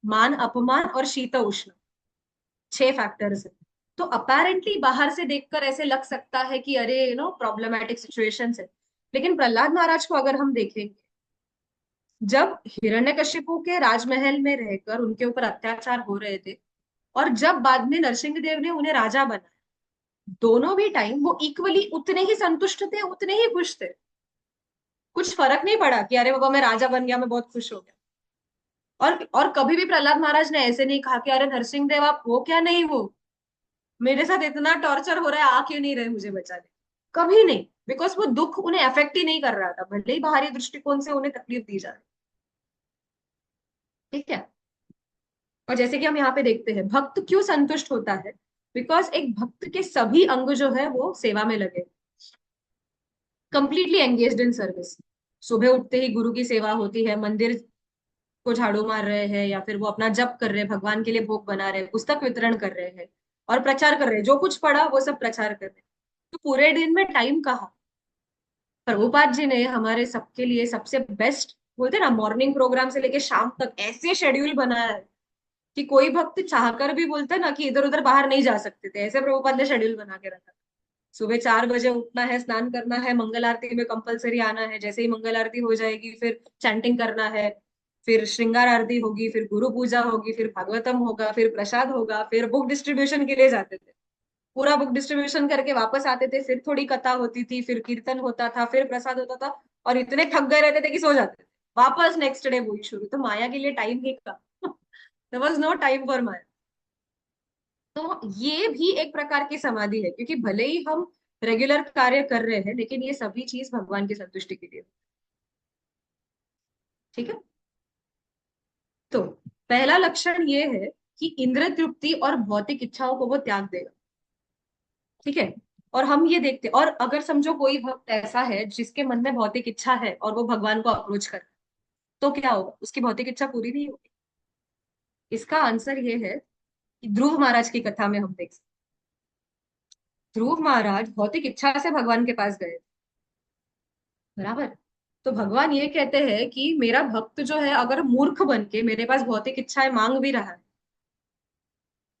Speaker 1: मान अपमान और शीत उष्ण, 6 फैक्टर्स है। तो अपेरेंटली बाहर से देखकर ऐसे लग सकता है कि अरे प्रॉब्लमैटिक सिचुएशंस है, लेकिन प्रहलाद महाराज को अगर हम देखेंगे, जब हिरण्यकशिपु के राजमहल में रहकर उनके ऊपर अत्याचार हो रहे थे, और जब बाद में नरसिंह देव ने उन्हें राजा बनाया, दोनों भी टाइम वो इक्वली उतने ही संतुष्ट थे, उतने ही खुश थे। कुछ फर्क नहीं पड़ा कि अरे बाबा मैं राजा बन गया, मैं बहुत खुश हो गया। और कभी भी प्रहलाद महाराज ने ऐसे नहीं कहा कि अरे नरसिंह देव आप हो क्या नहीं हो, मेरे साथ इतना टॉर्चर हो रहा है, आ क्यों नहीं रहे मुझे बचाने। कभी नहीं। बिकॉज वो दुख उन्हें अफेक्ट ही नहीं कर रहा था, भले ही बाहरी दृष्टिकोण से उन्हें तकलीफ दी जा रही। ठीक है। और जैसे कि हम यहाँ पे देखते हैं भक्त क्यों संतुष्ट होता है, बिकॉज एक भक्त के सभी अंग जो है वो सेवा में लगे, कंप्लीटली एंगेज्ड इन सर्विस। सुबह उठते ही गुरु की सेवा होती है, मंदिर को झाड़ू मार रहे हैं, या फिर वो अपना जप कर रहे हैं, भगवान के लिए भोग बना रहे हैं, पुस्तक वितरण कर रहे हैं और प्रचार कर रहे हैं, जो कुछ पढ़ा वो सब प्रचार कर रहे हैं। तो पूरे दिन में टाइम कहाँ। प्रभुपाद जी ने हमारे सबके लिए सबसे बेस्ट, बोलते हैं ना, मॉर्निंग प्रोग्राम से लेके शाम तक ऐसे शेड्यूल बनाया है कि कोई भक्त चाहकर भी, बोलते हैं ना, कि इधर उधर बाहर नहीं जा सकते थे, ऐसे प्रभुपाद ने शेड्यूल बना के रखा। सुबह 4 बजे उठना है, स्नान करना है, मंगल आरती में कंपलसरी आना है, जैसे ही मंगल आरती हो जाएगी फिर चैंटिंग करना है, फिर श्रृंगार आरती होगी, फिर गुरु पूजा होगी, फिर भागवतम होगा, फिर प्रसाद होगा, फिर बुक डिस्ट्रीब्यूशन के लिए जाते थे, पूरा बुक डिस्ट्रीब्यूशन करके वापस आते थे, फिर थोड़ी कथा होती थी, फिर कीर्तन होता था, फिर प्रसाद होता था, और इतने थक गए रहते थे कि सो जाते थे। वापस नेक्स्ट डे वही शुरू। तो माया के लिए टाइम ही कहा। There was no time for Maya. तो ये भी एक प्रकार की समाधि है, क्योंकि भले ही हम रेगुलर कार्य कर रहे हैं, लेकिन ये सभी चीज भगवान की संतुष्टि के लिए। ठीक है। तो पहला लक्षण ये है कि इंद्र तृप्ति और भौतिक इच्छाओं को वो त्याग देगा। ठीक है। और हम ये देखते, और अगर समझो कोई भक्त ऐसा है जिसके मन में भौतिक इच्छा है और वो भगवान को अप्रोच कर, तो क्या होगा, उसकी भौतिक इच्छा पूरी नहीं होगी। इसका आंसर ये है कि ध्रुव महाराज की कथा में हम देख सकते हैं। ध्रुव महाराज भौतिक इच्छा से भगवान के पास गए, बराबर। तो भगवान ये कहते हैं कि मेरा भक्त जो है, अगर मूर्ख बन के मेरे पास भौतिक इच्छाएं मांग भी रहा है,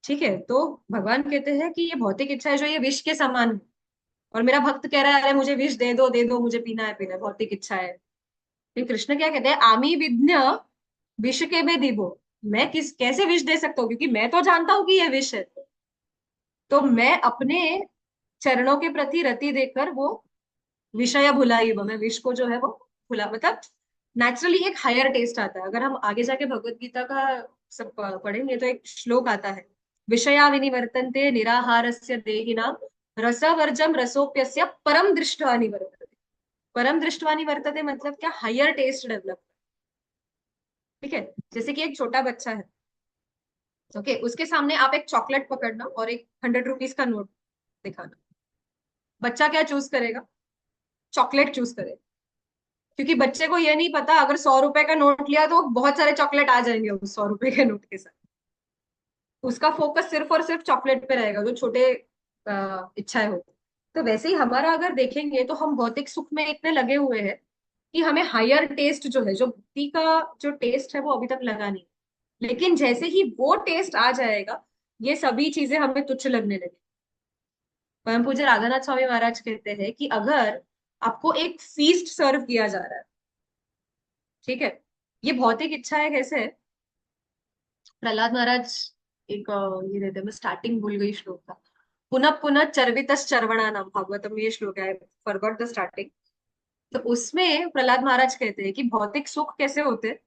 Speaker 1: ठीक है, तो भगवान कहते हैं कि ये भौतिक इच्छा जो ये विष के समान है, और मेरा भक्त कह रहा है अरे मुझे विष दे दो, मुझे पीना है, भौतिक इच्छा है। फिर कृष्ण क्या कहते हैं, आमी विद्य विष के में दिबो। मैं किस कैसे विष दे सकता हूँ, क्योंकि मैं तो जानता हूँ कि ये विष है। तो मैं अपने चरणों के प्रति रति देकर वो विषय भुलाई, वो मैं विष को जो है वो भुला, मतलब नेचुरली एक हायर टेस्ट आता है। अगर हम आगे जाके भगवत गीता का सब पढ़ेंगे तो एक श्लोक आता है, विषया विनिवर्तन्ते निराहारस्य देहिनां रसवर्जम रसोप्यस्य परम दृष्टवा निवर्तते। परम दृष्टवा निवर्तते मतलब क्या, हायर टेस्ट डेवलप। ठीक है। जैसे कि एक छोटा बच्चा है, ओके, उसके सामने आप एक चॉकलेट पकड़ना और एक 100 रुपीज का नोट दिखाना, बच्चा क्या चूज करेगा, चॉकलेट चूज करेगा। क्योंकि बच्चे को ये नहीं पता, अगर 100 रुपए का नोट लिया तो बहुत सारे चॉकलेट आ जाएंगे उस 100 रुपए के नोट के साथ। उसका फोकस सिर्फ और सिर्फ चॉकलेट पे रहेगा, जो छोटे इच्छाएं होती। तो वैसे ही हमारा अगर देखेंगे तो हम भौतिक सुख में इतने लगे हुए हैं कि हमें हायर टेस्ट जो है, जो भक्ति का जो टेस्ट है, वो अभी तक लगा नहीं। लेकिन जैसे ही वो टेस्ट आ जाएगा, ये सभी चीजें हमें तुच्छ लगने लगी। परम पूज्य राधानाथ स्वामी महाराज कहते हैं कि अगर आपको एक फीस्ट सर्व किया जा रहा है, ठीक है, ये भौतिक इच्छा है कैसे है। प्रहलाद महाराज एक ये देते हैं, मैं स्टार्टिंग भूल गई श्लोक का, पुनः पुनः चर्वितस चर्वणा नाम भागवतम, ये श्लोक है, फॉरगॉट द स्टार्टिंग। तो उसमें प्रहलाद महाराज कहते हैं कि भौतिक सुख कैसे होते हैं,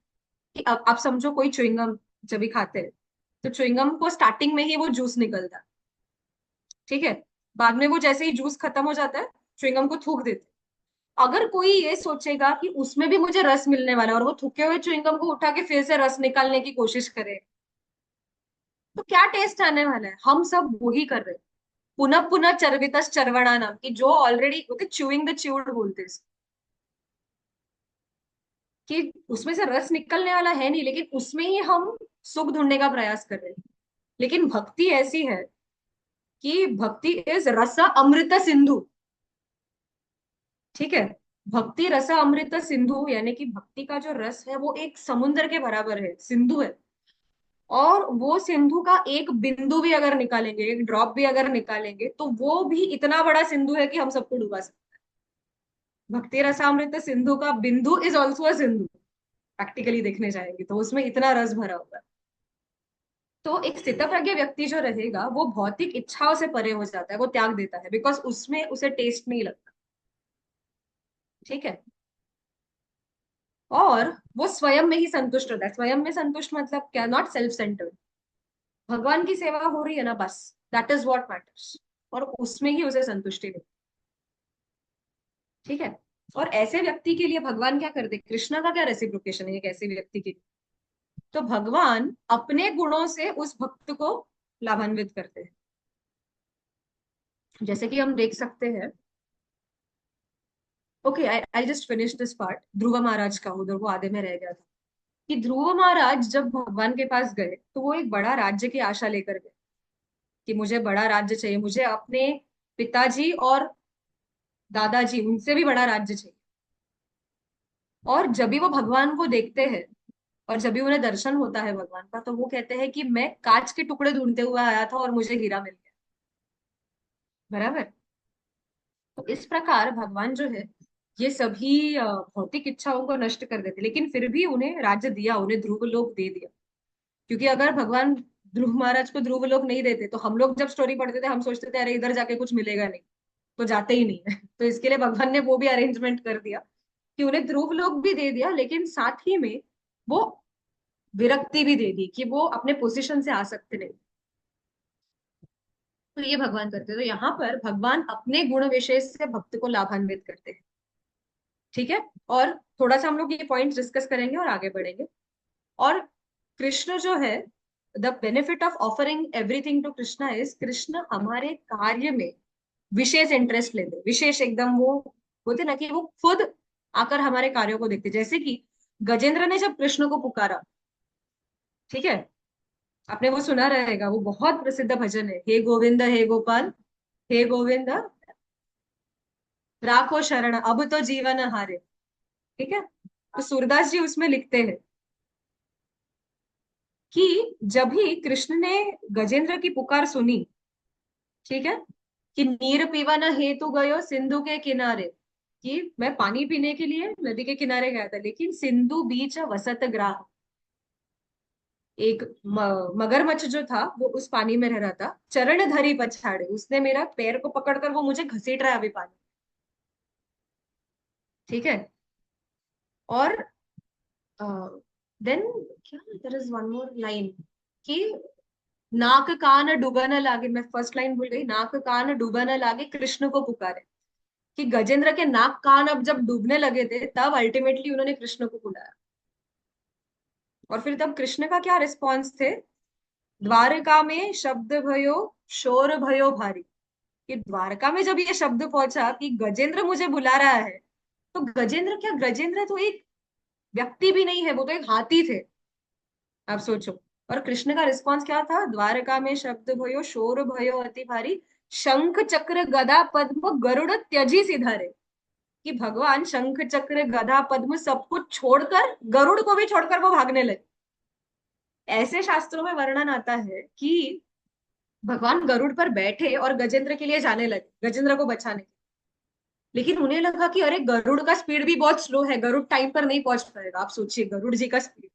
Speaker 1: कि अब आप समझो कोई च्युइंगम जब भी खाते हैं, तो च्युइंगम को स्टार्टिंग में ही वो जूस निकलता है, ठीक है, बाद में वो जैसे ही जूस खत्म हो जाता है, च्युइंगम को थूक देते हैं। अगर कोई ये सोचेगा कि उसमें भी मुझे रस मिलने वाला है, और वो थूके हुए च्युइंगम को उठा के फिर से रस निकालने की कोशिश करे, तो क्या टेस्ट आने वाला है। हम सब वही कर रहे हैं, पुनः पुनः चर्वितस चर्वणा नाम की, जो ऑलरेडी होते च्यूइंग द च्यूड बोलते हैं कि उसमें से रस निकलने वाला है नहीं, लेकिन उसमें ही हम सुख ढूंढने का प्रयास कर रहे हैं। लेकिन भक्ति ऐसी है कि भक्ति इज रस अमृत सिंधु। ठीक है। भक्ति रस अमृत सिंधु, यानी कि भक्ति का जो रस है वो एक समुद्र के बराबर है, सिंधु है। और वो सिंधु का एक बिंदु भी अगर निकालेंगे, एक ड्रॉप भी अगर निकालेंगे, तो वो भी इतना बड़ा सिंधु है कि हम सबको डुबा सकते हैं। भक्ति रसामृत सिंधु का बिंदु is also a Sindhu. Practically देखने जाएंगे तो उसमें इतना रस भरा होगा। तो एक स्थितप्रज्ञ व्यक्ति जो रहेगा वो भौतिक इच्छाओं से परे हो जाता है, वो त्याग देता है, बिकॉज उसमें उसे टेस्ट नहीं लगता। ठीक है। और वो स्वयं में ही संतुष्ट होता है। स्वयं में संतुष्ट मतलब क्या, नॉट सेल्फ सेंटर्ड। भगवान की सेवा हो रही है ना, बस दैट इज व्हाट मैटर्स, और उसमें ही उसे संतुष्टि मिलती। ठीक है। और ऐसे व्यक्ति के लिए भगवान क्या करते, कृष्णा का क्या रेसिप्रोकेशन है एक ऐसे व्यक्ति के लिए। तो भगवान अपने गुणों से उस भक्त को लाभान्वित करते हैं। जैसे कि हम देख सकते हैं, okay, I just finish this part. Dhruva Maharaj का उधर वो आधे में रह गया था कि ध्रुव महाराज जब भगवान के पास गए तो वो एक बड़ा राज्य की आशा लेकर गए कि मुझे बड़ा राज्य चाहिए, मुझे अपने पिताजी और दादाजी उनसे भी बड़ा राज्य चाहिए। और जब भी वो भगवान को देखते हैं और जब भी उन्हें दर्शन होता है भगवान का, तो वो कहते हैं कि मैं कांच के टुकड़े ढूंढते हुए आया था और मुझे हीरा मिल गया। बराबर। तो इस प्रकार भगवान जो है ये सभी भौतिक इच्छाओं को नष्ट कर देते, लेकिन फिर भी उन्हें राज्य दिया, उन्हें ध्रुव लोक दे दिया। क्योंकि अगर भगवान ध्रुव महाराज को ध्रुव लोक नहीं देते तो हम लोग जब स्टोरी पढ़ते थे हम सोचते थे अरे इधर जाके कुछ मिलेगा नहीं, तो जाते ही नहीं है। तो इसके लिए भगवान ने वो भी अरेंजमेंट कर दिया कि उन्हें ध्रुव लोक भी दे दिया, लेकिन साथ ही में वो विरक्ति भी दे दी कि वो अपने पोजीशन से आ सकते नहीं। तो ये भगवान करते हैं। तो यहाँ पर भगवान अपने गुण विशेष से भक्त को लाभान्वित करते हैं। ठीक है। और थोड़ा सा हम लोग ये पॉइंट डिस्कस करेंगे और आगे बढ़ेंगे। और कृष्ण जो है, the benefit of offering everything to Krishna is, Krishna हमारे कार्य में विशेष इंटरेस्ट लेते, विशेष एकदम वो होते ना कि वो खुद आकर हमारे कार्यों को देखते। जैसे कि गजेंद्र ने जब कृष्ण को पुकारा, ठीक है, आपने वो सुना रहेगा, वो बहुत प्रसिद्ध भजन है, हे गोविंद हे गोपाल, हे गोविंद राखो शरण अब तो जीवन हारे। ठीक है। तो सूरदास जी उसमें लिखते हैं कि जब ही कृष्ण ने गजेंद्र की पुकार सुनी, ठीक है, कि नीर पीवा न हेतु गयो सिंधु के किनारे, कि मैं पानी पीने के लिए नदी के किनारे गया था, लेकिन सिंधु बीच वसत ग्राह, एक मगरमच्छ जो था वो उस पानी में रह रहा था, चरण धरी पछाड़े, उसने मेरा पैर को पकड़कर वो मुझे घसीट रहा है अभी पानी। ठीक है। और देन क्या, there is one more line कि नाक कान डूबा न लागे, मैं फर्स्ट लाइन भूल गई, नाक कान डूबा न लागे कृष्ण को पुकारे, कि गजेंद्र के नाक कान अब जब डूबने लगे थे तब अल्टीमेटली उन्होंने कृष्ण को बुलाया। और फिर तब कृष्ण का क्या रिस्पॉन्स थे, द्वारका में शब्द भयो शोर भयो भारी, कि द्वारका में जब ये शब्द पहुंचा कि गजेंद्र मुझे बुला रहा है, तो गजेंद्र क्या, गजेंद्र तो एक व्यक्ति भी नहीं है, वो तो एक हाथी थे। आप सोचो। और कृष्ण का रिस्पॉन्स क्या था, द्वारका में शब्द भयो शोर भयो अति भारी, शंख चक्र गदा पद्म गरुड़ त्यजी सिधारे, कि भगवान शंख चक्र गदा पद्म सब कुछ छोड़कर, गरुड़ को भी छोड़कर वो भागने लगे। ऐसे शास्त्रों में वर्णन आता है कि भगवान गरुड़ पर बैठे और गजेंद्र के लिए जाने लगे, गजेंद्र को बचाने। लेकिन उन्हें लगा कि अरे गरुड़ का स्पीड भी बहुत स्लो है, गरुड़ टाइम पर नहीं पहुंच पाएगा। आप सोचिए गरुड़ जी का स्पीड।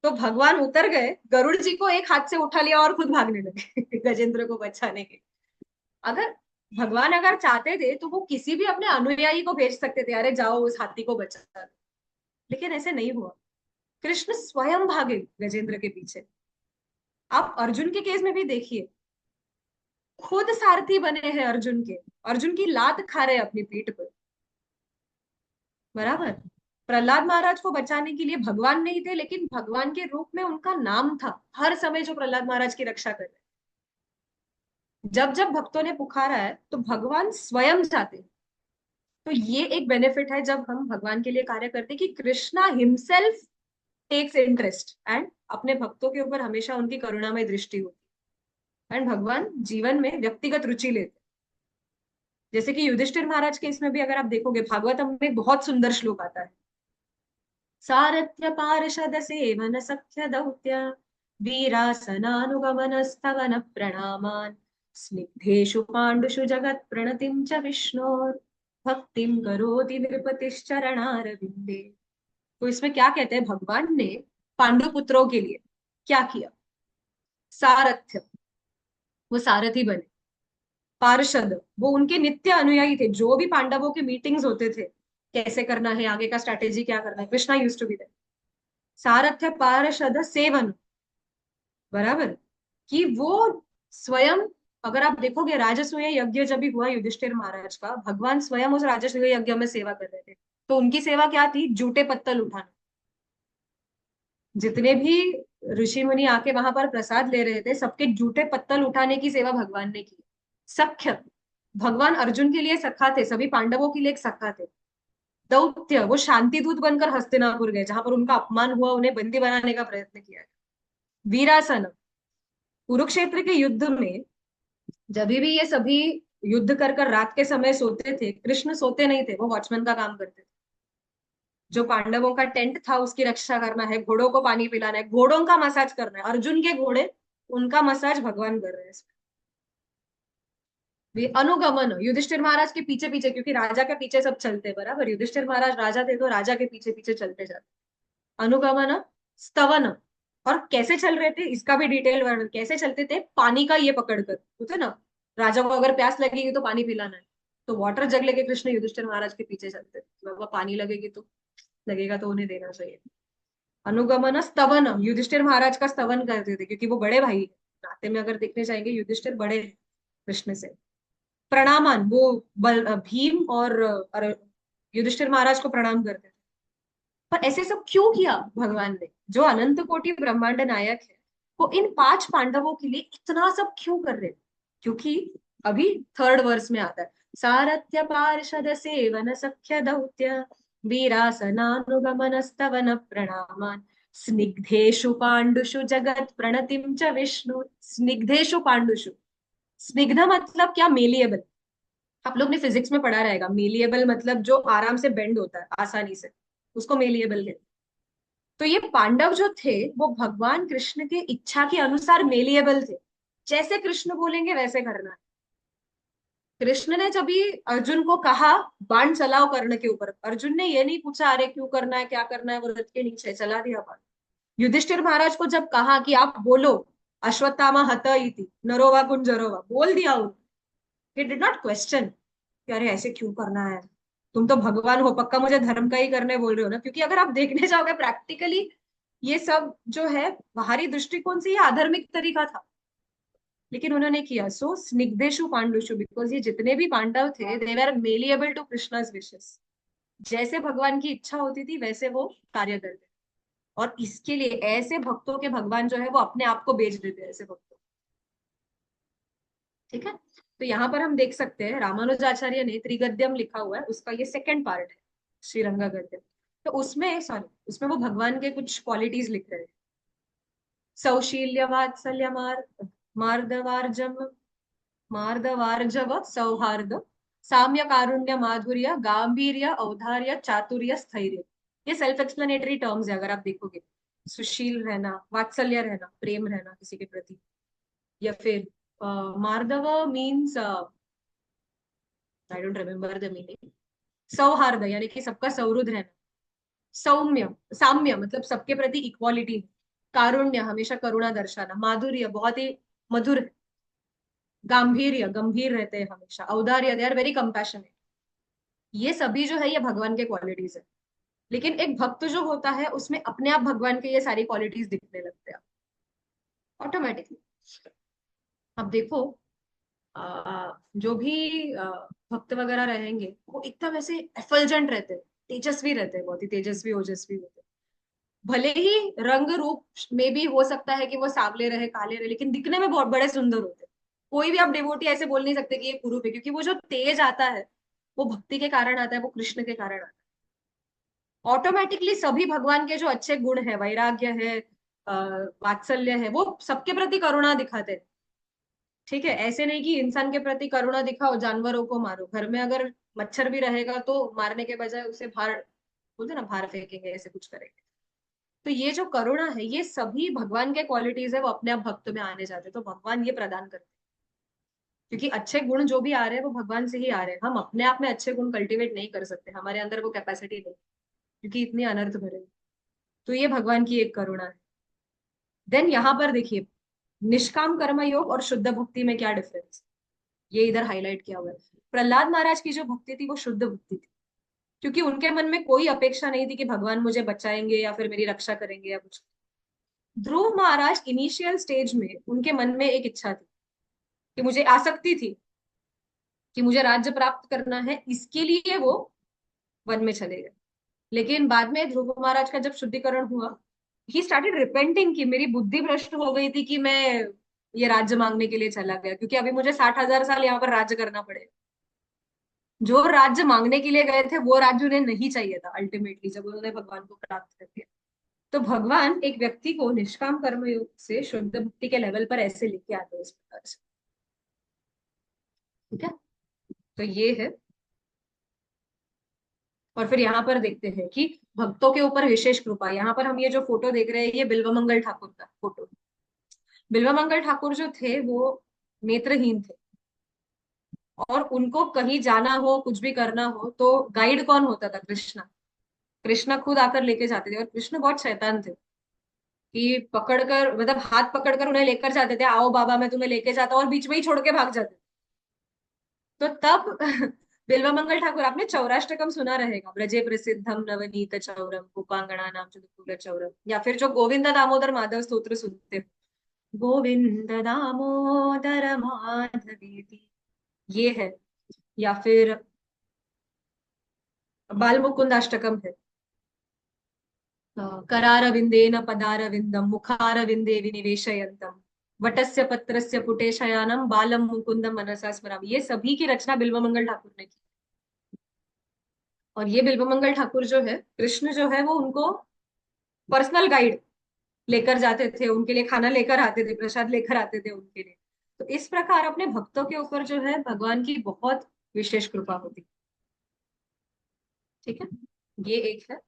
Speaker 1: तो भगवान उतर गए, गरुड़ जी को एक हाथ से उठा लिया और खुद भागने लगे गजेंद्र को बचाने के। अगर भगवान अगर चाहते थे तो वो किसी भी अपने अनुयायी को भेज सकते थे, अरे जाओ उस हाथी को बचा दो। लेकिन ऐसे नहीं हुआ, कृष्ण स्वयं भागे गजेंद्र के पीछे। आप अर्जुन के केस में भी देखिए, खुद सारथी बने हैं अर्जुन के, अर्जुन की लात खा रहे अपनी पीठ पर। बराबर। प्रहलाद महाराज को बचाने के लिए भगवान नहीं थे, लेकिन भगवान के रूप में उनका नाम था हर समय जो प्रहलाद महाराज की रक्षा कर रहे। जब जब भक्तों ने पुकारा है तो भगवान स्वयं चाहते। तो ये एक बेनिफिट है जब हम भगवान के लिए कार्य करते हैं, कि Krishna himself takes interest and अपने भक्तों के ऊपर हमेशा उनकी करुणामय दृष्टि होती है, एंड भगवान जीवन में व्यक्तिगत रुचि लेते। जैसे कि युधिष्ठिर महाराज के इसमें भी अगर आप देखोगे, भागवतम में बहुत सुंदर श्लोक आता है, सारथ्य पार्षद सेवन सख्य दौत्य वीरासनानुगमन स्तवन प्रणामान स्निग्धेषु पाण्डुषु जगत् प्रणतिं च विष्णोर भक्तिम करोति नृपतिश्चरणारविंदे। तो इसमें क्या कहते हैं, भगवान ने पांडु पुत्रों के लिए क्या किया, सारथ्य, वो सारथी बने। पार्षद, वो उनके नित्य अनुयायी थे, जो भी पांडवों के मीटिंग्स होते थे, कैसे करना है आगे का स्ट्रेटेजी क्या करना है, Krishna used to be there. सारथ्य पार्षद सेवन, बराबर, कि वो स्वयं, अगर आप देखोगे राजसूय यज्ञ जब भी हुआ युधिष्ठिर महाराज का, भगवान स्वयं उस राजसूय यज्ञ में सेवा कर रहे थे। तो उनकी सेवा क्या थी, जूटे पत्तल उठाना। जितने भी ऋषि मुनि आके वहां पर प्रसाद ले रहे थे, सबके जूटे पत्तल उठाने की सेवा भगवान ने की। सख्य, भगवान अर्जुन के लिए सखा थे, सभी पांडवों के लिए एक सखा थे। दौत्य, वो शांति दूत बनकर हस्तिनापुर गए, जहां पर उनका अपमान हुआ, उन्हें बंदी बनाने का प्रयत्न किया गया। वीरासन, कुरुक्षेत्र के युद्ध में जब भी ये सभी युद्ध कर रात के समय सोते थे, कृष्ण सोते नहीं थे, वो वॉचमैन का काम करते थे। जो पांडवों का टेंट था उसकी रक्षा करना है, घोड़ों को पानी पिलाना है, घोड़ों का मसाज करना है, अर्जुन के घोड़े, उनका मसाज भगवान कर रहे हैं। अनुगमन, युधिष्ठिर महाराज के पीछे पीछे, क्योंकि राजा के पीछे सब चलते हैं, बराबर, युधिष्ठिर महाराज राजा थे तो राजा के पीछे पीछे चलते जाते। अनुगमन, स्तवन, और कैसे चल रहे थे इसका भी डिटेल वर्णन, कैसे चलते थे, पानी का ये पकड़कर, होते ना, राजा को अगर प्यास लगेगी तो पानी पिलाना है, तो वाटर जग लेके कृष्ण युधिष्ठिर महाराज के पीछे चलते थे, बाबा पानी लगेगी तो लगेगा तो उन्हें देना चाहिए। अनुगमन, स्तवन, युधिष्ठिर महाराज का स्तवन करते थे, क्योंकि वो बड़े भाई हैं। नाते में अगर देखने जाएंगे युधिष्ठिर बड़े हैं कृष्ण से। प्रणामन, वो भीम और युधिष्ठिर महाराज को प्रणाम करते थे। पर ऐसे सब क्यों किया भगवान ने, जो अनंत कोटि ब्रह्मांड नायक है, वो इन 5 पांडवों के लिए इतना सब क्यों कर रहे हैं? क्योंकि अभी थर्ड वर्स में आता है, सारथ्य पार्षद सेवन सख्य दौत्य वीरासनानुगमन स्तवन प्रणामान स्निग्धेषु पांडुषु जगत प्रणतिम च विष्णु। स्निग्धेषु पांडुषु, स्निग्ध मतलब क्या, मेलिएबल। आप लोग ने फिजिक्स में पढ़ा रहेगा, मेलिएबल मतलब जो आराम से बेंड होता है आसानी से, उसको मेलिएबल कहते हैं। तो ये पांडव जो थे वो भगवान कृष्ण के इच्छा के अनुसार मेलिएबल थे, जैसे कृष्ण बोलेंगे वैसे करना है। कृष्ण ने जब भी अर्जुन को कहा बाण चलाओ कर्ण के ऊपर, अर्जुन ने ये नहीं पूछा अरे क्यों करना है, क्या करना है, वो रथ के नीचे चला दिया बाण। युधिष्ठिर महाराज को जब कहा कि आप बोलो अश्वत्थामा हत इति नरोवा कुंजरोवा, बोल दिया उन्होंने। ही डिड नॉट क्वेश्चन कि अरे ऐसे क्यों करना है, तुम तो भगवान हो, पक्का मुझे धर्म का ही करने बोल रहे हो ना, क्योंकि अगर आप देखने जाओगे प्रैक्टिकली ये सब जो है बाहरी दृष्टिकोण से ये आधर्मिक तरीका था, लेकिन उन्होंने किया। सो स्निग्धेशु पांडुषु, बिकॉज ये जितने भी पांडव थे दे वर मेलिएबल टू कृष्णाज विशेस, जैसे भगवान की इच्छा होती थी वैसे वो कार्य करते। और इसके लिए ऐसे भक्तों के भगवान जो है वो अपने आप को बेच देते हैं, ऐसे भक्तों। ठीक है, तो यहाँ पर हम देख सकते हैं रामानुजाचार्य ने त्रिगद्यम लिखा हुआ है, उसका ये सेकंड पार्ट है, श्रीरंगा गद्यम। तो उसमें सॉरी, उसमें वो भगवान के कुछ क्वालिटीज लिख रहे हैं। सौशील्य वात्सल्य मार्दवार्जम मार्दवार्जव सौहार्द साम्य कारुण्य माधुर्य गांभीर्य औदार्य चातुर्य स्थैर्य, ये सेल्फ एक्सप्लेनेटरी टर्म्स है, अगर आप देखोगे। सुशील रहना, वात्सल्य रहना, प्रेम रहना किसी के प्रति, या फिर मार्दव means I don't remember the meaning. सौहार्द यानी कि सबका सौहृद रहना। सौम्य, साम्य मतलब सबके प्रति इक्वालिटी। कारुण्य, हमेशा करुणा दर्शाना। माधुर्य, बहुत ही मधुर। गांभीर्य, गंभीर रहते हैं हमेशा। औदार्य, दे आर वेरी कंपैशनेट। ये सभी जो है ये भगवान के क्वालिटीज है। लेकिन एक भक्त जो होता है उसमें अपने आप भगवान के ये सारी क्वालिटीज दिखने लगते हैं ऑटोमेटिकली। अब देखो, जो भी भक्त वगैरह रहेंगे वो एकदम ऐसे एफल्जेंट रहते हैं, तेजस्वी रहते हैं, बहुत ही तेजस्वी ओजस्वी होते हैं। भले ही रंग रूप में भी हो सकता है कि वो सांवले रहे, काले रहे, लेकिन दिखने में बहुत बड़े सुंदर होते हैं। कोई भी आप डिवोटी ऐसे बोल नहीं सकते कि ये कुरूप है, क्योंकि वो जो तेज आता है वो भक्ति के कारण आता है, वो कृष्ण के कारण आता है। ऑटोमेटिकली सभी भगवान के जो अच्छे गुण है, वैराग्य है, वात्सल्य है, वो सबके प्रति करुणा दिखाते हैं। ठीक है, ऐसे नहीं कि इंसान के प्रति करुणा दिखाओ जानवरों को मारो, घर में अगर मच्छर भी रहेगा तो मारने के बजाय उसे बाहर, बोलते ना, बाहर फेंकेंगे, ऐसे कुछ करेंगे। तो ये जो करुणा है ये सभी भगवान के क्वालिटीज है, वो अपने आप भक्त में आने जाते हैं, तो भगवान ये प्रदान करते हैं। क्योंकि अच्छे गुण जो भी आ रहे हैं वो भगवान से ही आ रहे हैं, हम अपने आप में अच्छे गुण कल्टीवेट नहीं कर सकते, हमारे अंदर वो कैपेसिटी नहीं, क्योंकि इतनी अनर्थ भरे हैं। तो ये भगवान की एक करुणा है। देन यहाँ पर देखिए, निष्काम कर्म योग और शुद्ध भक्ति में क्या डिफरेंस, ये इधर हाईलाइट किया हुआ है। प्रहलाद महाराज की जो भक्ति थी वो शुद्ध भक्ति थी, क्योंकि उनके मन में कोई अपेक्षा नहीं थी कि भगवान मुझे बचाएंगे या फिर मेरी रक्षा करेंगे या कुछ। ध्रुव महाराज इनिशियल स्टेज में उनके मन में एक इच्छा थी कि मुझे आसक्ति थी कि मुझे राज्य प्राप्त करना है, इसके लिए वो वन में चले गए। लेकिन बाद में ध्रुव महाराज का जब शुद्धिकरण हुआ, ही स्टार्टेड रिपेंटिंग कि मेरी बुद्धि भ्रष्ट हो गई थी कि मैं ये राज्य मांगने के लिए चला गया, क्योंकि अभी मुझे 60,000 साल यहाँ पर राज्य करना पड़े। जो राज्य मांगने के लिए गए थे वो राज्य उन्हें नहीं चाहिए था अल्टीमेटली, जब उन्होंने भगवान को प्राप्त कर लिया। तो भगवान एक व्यक्ति को निष्काम कर्मयोग से शुद्ध भक्ति के लेवल पर ऐसे लेके आते हैं इस प्रकार से। ठीक है, तो ये है। और फिर यहाँ पर देखते हैं कि भक्तों के ऊपर विशेष कृपा। यहाँ पर हम ये जो फोटो देख रहे हैं ये बिल्वमंगल ठाकुर का फोटो। बिल्वमंगल ठाकुर जो थे वो नेत्रहीन थे, और उनको कहीं जाना हो कुछ भी करना हो तो गाइड कौन होता था? कृष्णा। कृष्णा खुद आकर लेके जाते थे, और कृष्ण बहुत शैतान थे कि पकड़कर, मतलब हाथ पकड़कर उन्हें लेकर जाते थे, आओ बाबा मैं तुम्हें लेके जाता हूँ, और बीच में ही छोड़ के भाग जाते थे। तो तब बिल्वमंगल ठाकुर, आपने चौराष्टकम सुना रहेगा, ब्रजे प्रसिद्धम नवनीत चौरम गोपांगना नाम चतुर चौरम, या फिर जो गोविंद दामोदर माधव स्तोत्र सुनते हो, गोविंद दामोदर माधवेति, ये है। या फिर बाल मुकुंदाष्टकम है, करारविंदेन पदारविंदम मुखारविंदे विनिवेशयन्तम वटस्य पत्रस्य पुटे शयानम बालम मुकुंदम मनसा स्मरामि, ये सभी की रचना बिल्वमंगल ठाकुर ने की। और ये बिल्वमंगल ठाकुर जो है, कृष्ण जो है वो उनको पर्सनल गाइड लेकर जाते थे, उनके लिए खाना लेकर आते थे, प्रसाद लेकर आते थे उनके लिए। तो इस प्रकार अपने भक्तों के ऊपर जो है भगवान की बहुत विशेष कृपा होती। ठीक है, ये एक है।